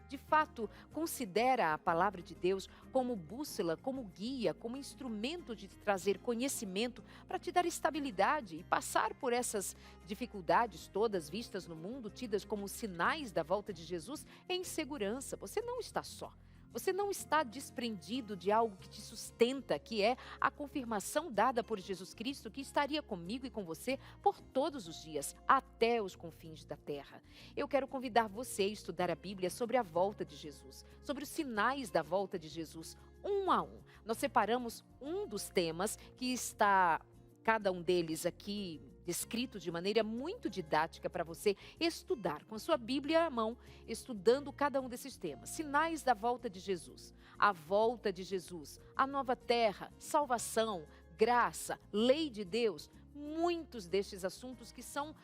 de fato considera a palavra de Deus como bússola, como guia, como instrumento de trazer conhecimento para te dar estabilidade e passar por essas dificuldades todas vistas no mundo, tidas como sinais da volta de Jesus, em segurança. Você não está só. Você não está desprendido de algo que te sustenta, que é a confirmação dada por Jesus Cristo, que estaria comigo e com você por todos os dias, até os confins da terra. Eu quero convidar você a estudar a Bíblia sobre a volta de Jesus, sobre os sinais da volta de Jesus, um a um. Nós separamos um dos temas que está, cada um deles aqui, descrito de maneira muito didática para você estudar, com a sua Bíblia à mão, estudando cada um desses temas. Sinais da volta de Jesus, a volta de Jesus, a nova terra, salvação, graça, lei de Deus, muitos destes assuntos que são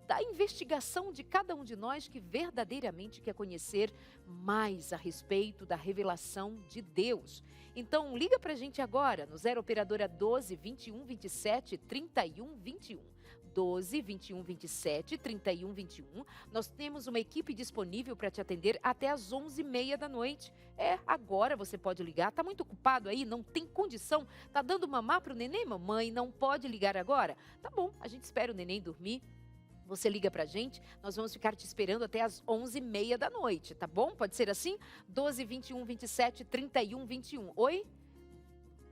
da investigação de cada um de nós que verdadeiramente quer conhecer mais a respeito da revelação de Deus. Então, liga pra gente agora no 0 operadora 12 21 27 31 21. 12 21 27 31 21. Nós temos uma equipe disponível para te atender até às 11h30 da noite. Agora você pode ligar. Tá muito ocupado aí? Não tem condição? Tá dando mamar pro neném, mamãe? Não pode ligar agora? Tá bom, a gente espera o neném dormir. Você liga pra gente, nós vamos ficar te esperando até às 11h30 da noite, tá bom? Pode ser assim? 12 21 27 31 21. Oi?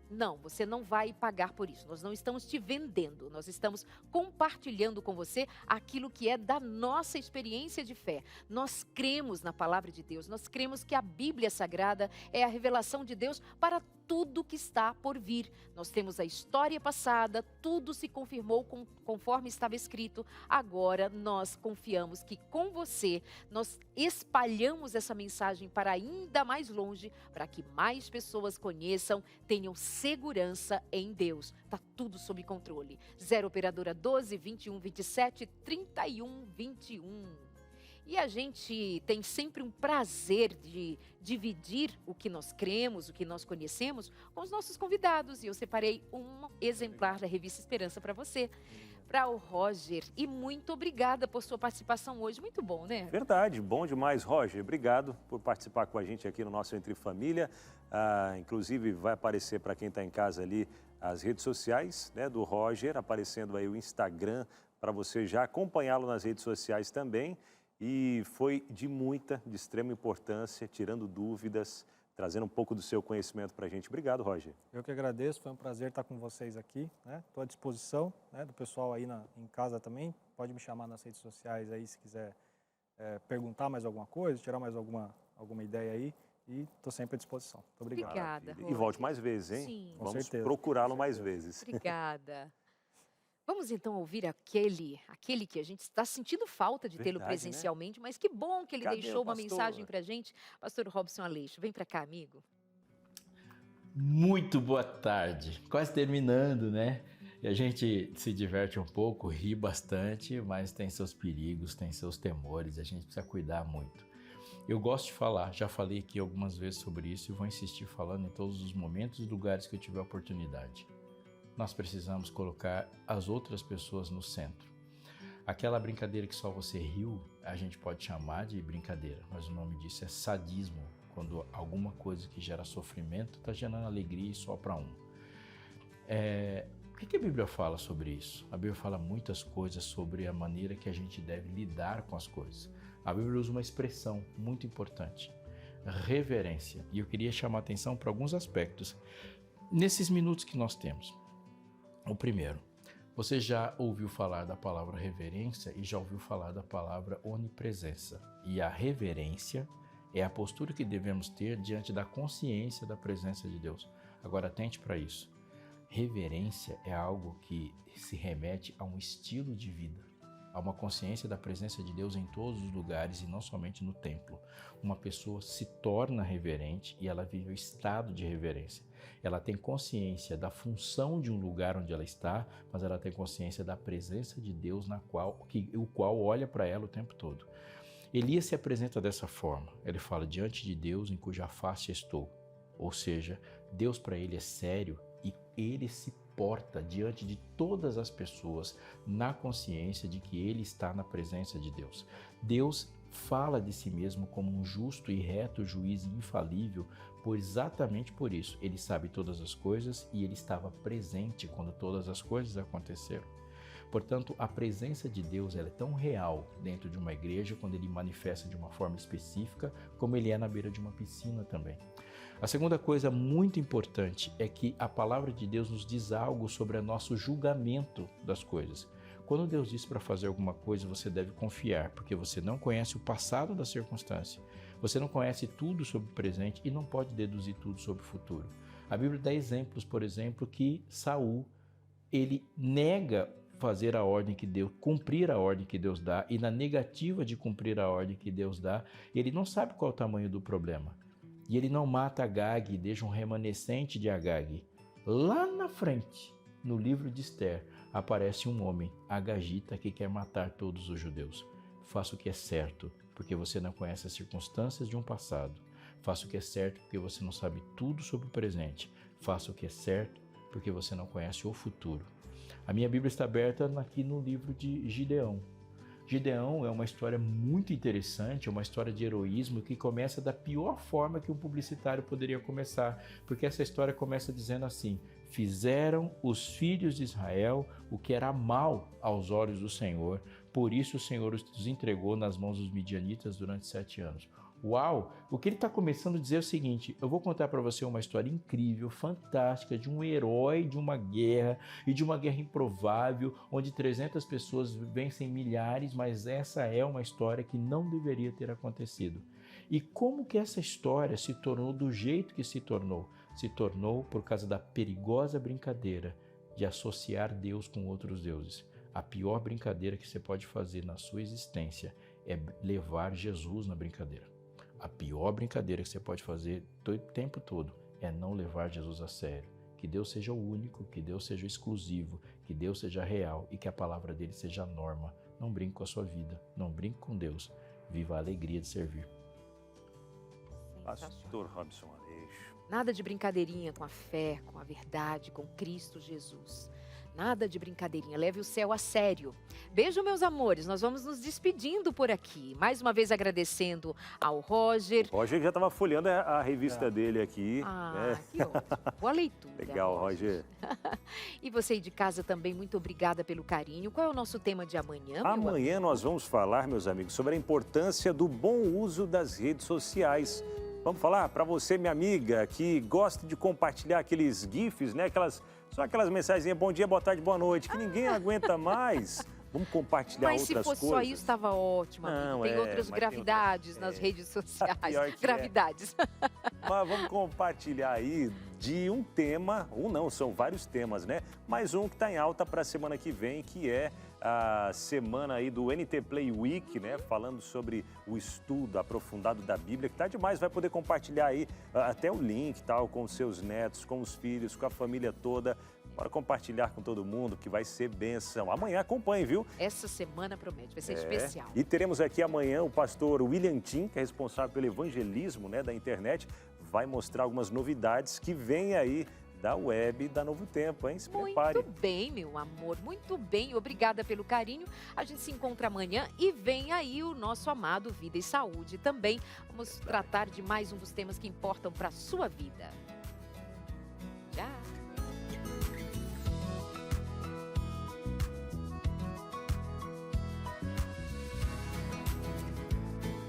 Não, você não vai pagar por isso. Nós não estamos te vendendo. Nós estamos compartilhando com você aquilo que é da nossa experiência de fé. Nós cremos na palavra de Deus. Nós cremos que a Bíblia Sagrada é a revelação de Deus para tudo que está por vir. Nós temos a história passada, tudo se confirmou conforme estava escrito. Agora nós confiamos que com você nós espalhamos essa mensagem para ainda mais longe, para que mais pessoas conheçam, tenham segurança em Deus. Está tudo sob controle. 0 operadora 12 21 27 31 21. E a gente tem sempre um prazer de dividir o que nós cremos, o que nós conhecemos, com os nossos convidados. E eu separei um exemplar da Revista Esperança para você, para o Roger. E muito obrigada por sua participação hoje. Muito bom, né? Verdade, bom demais, Roger. Obrigado por participar com a gente aqui no nosso Entre Família. Inclusive, vai aparecer para quem está em casa ali as redes sociais, né, do Roger, aparecendo aí o Instagram, para você já acompanhá-lo nas redes sociais também. E foi de extrema importância, tirando dúvidas, trazendo um pouco do seu conhecimento para a gente. Obrigado, Roger. Eu que agradeço, foi um prazer estar com vocês aqui, né? Estou à disposição, né, do pessoal aí em casa também. Pode me chamar nas redes sociais aí se quiser perguntar mais alguma coisa, tirar mais alguma ideia aí. E estou sempre à disposição. Muito obrigado. Obrigada, E volte mais vezes, hein? Sim. Com Vamos certeza. procurá-lo mais vezes. Obrigada. Vamos então ouvir aquele que a gente está sentindo falta de tê-lo Verdade, né? presencialmente, mas que bom que ele Cadê deixou o uma pastor? mensagem para a gente. Pastor Robson Aleixo, vem para cá, amigo. Muito boa tarde. Quase terminando, né? E a gente se diverte um pouco, ri bastante, mas tem seus perigos, tem seus temores, a gente precisa cuidar muito. Eu gosto de falar, já falei aqui algumas vezes sobre isso e vou insistir falando em todos os momentos e lugares que eu tiver oportunidade. Nós precisamos colocar as outras pessoas no centro. Aquela brincadeira que só você riu, a gente pode chamar de brincadeira, mas o nome disso é sadismo, quando alguma coisa que gera sofrimento está gerando alegria e só para um. O que a Bíblia fala sobre isso? A Bíblia fala muitas coisas sobre a maneira que a gente deve lidar com as coisas. A Bíblia usa uma expressão muito importante, reverência. E eu queria chamar a atenção para alguns aspectos nesses minutos que nós temos. O primeiro, você já ouviu falar da palavra reverência e já ouviu falar da palavra onipresença. E a reverência é a postura que devemos ter diante da consciência da presença de Deus. Agora, atente para isso. Reverência é algo que se remete a um estilo de vida, a uma consciência da presença de Deus em todos os lugares e não somente no templo. Uma pessoa se torna reverente e ela vive o estado de reverência. Ela tem consciência da função de um lugar onde ela está, mas ela tem consciência da presença de Deus o qual olha para ela o tempo todo. Elias se apresenta dessa forma. Ele fala, diante de Deus em cuja face estou. Ou seja, Deus para ele é sério e ele se porta diante de todas as pessoas na consciência de que ele está na presença de Deus. Deus fala de si mesmo como um justo e reto juiz infalível, exatamente por isso. Ele sabe todas as coisas e ele estava presente quando todas as coisas aconteceram. Portanto, a presença de Deus ela é tão real dentro de uma igreja, quando ele manifesta de uma forma específica, como ele é na beira de uma piscina também. A segunda coisa muito importante é que a palavra de Deus nos diz algo sobre o nosso julgamento das coisas. Quando Deus diz para fazer alguma coisa, você deve confiar, porque você não conhece o passado da circunstância. Você não conhece tudo sobre o presente e não pode deduzir tudo sobre o futuro. A Bíblia dá exemplos, por exemplo, que Saul, ele nega fazer a ordem que Deus, cumprir a ordem que Deus dá, e na negativa de cumprir a ordem que Deus dá, ele não sabe qual é o tamanho do problema. E ele não mata Agag e deixa um remanescente de Agag. Lá na frente, no livro de Esther, aparece um homem, Agagita, que quer matar todos os judeus. Faça o que é certo, porque você não conhece as circunstâncias de um passado. Faça o que é certo, porque você não sabe tudo sobre o presente. Faça o que é certo, porque você não conhece o futuro. A minha Bíblia está aberta aqui no livro de Gideão. Gideão é uma história muito interessante, é uma história de heroísmo que começa da pior forma que um publicitário poderia começar, porque essa história começa dizendo assim: fizeram os filhos de Israel o que era mal aos olhos do Senhor, por isso o Senhor os entregou nas mãos dos midianitas durante 7 anos. Uau! O que ele está começando a dizer é o seguinte: eu vou contar para você uma história incrível, fantástica, de um herói de uma guerra e de uma guerra improvável, onde 300 pessoas vencem milhares, mas essa é uma história que não deveria ter acontecido. E como que essa história se tornou do jeito que se tornou? Se tornou por causa da perigosa brincadeira de associar Deus com outros deuses. A pior brincadeira que você pode fazer na sua existência é levar Jesus na brincadeira. A pior brincadeira que você pode fazer o tempo todo é não levar Jesus a sério. Que Deus seja o único, que Deus seja o exclusivo, que Deus seja real e que a palavra dele seja a norma. Não brinque com a sua vida, não brinque com Deus. viva a alegria de servir. Pastor Robson Aleixo. Nada de brincadeirinha com a fé, com a verdade, com Cristo Jesus. Nada de brincadeirinha, leve o céu a sério. Beijo, meus amores, nós vamos nos despedindo por aqui. Mais uma vez agradecendo ao Roger. O Roger já estava folheando a revista dele aqui. Que ótimo. Boa leitura. Legal, Roger. E você aí de casa também, muito obrigada pelo carinho. Qual é o nosso tema de amanhã, meu amigo? Amanhã nós vamos falar, meus amigos, sobre a importância do bom uso das redes sociais. Vamos falar para você, minha amiga, que gosta de compartilhar aqueles GIFs, né? Só aquelas mensagens, bom dia, boa tarde, boa noite, que ninguém aguenta mais. Vamos compartilhar outras coisas. Mas se fosse só isso, estava ótimo, amigo. Não, tem outras gravidades nas redes sociais. Gravidades. Mas vamos compartilhar aí de um tema, são vários temas, né? Mas um que está em alta para a semana que vem, que é a semana aí do NT Play Week, né? Falando sobre o estudo aprofundado da Bíblia, que tá demais, vai poder compartilhar aí até o link tal, com os seus netos, com os filhos, com a família toda. Bora compartilhar com todo mundo, que vai ser bênção. Amanhã acompanhe, viu? Essa semana promete, vai ser especial. E teremos aqui amanhã o pastor William Tim, que é responsável pelo evangelismo, né, da internet, vai mostrar algumas novidades que vêm aí da web da Novo Tempo, hein? Se prepare. Muito bem, meu amor, muito bem. Obrigada pelo carinho. A gente se encontra amanhã e vem aí o nosso amado Vida e Saúde também. Vamos tratar de mais um dos temas que importam para a sua vida. Tchau.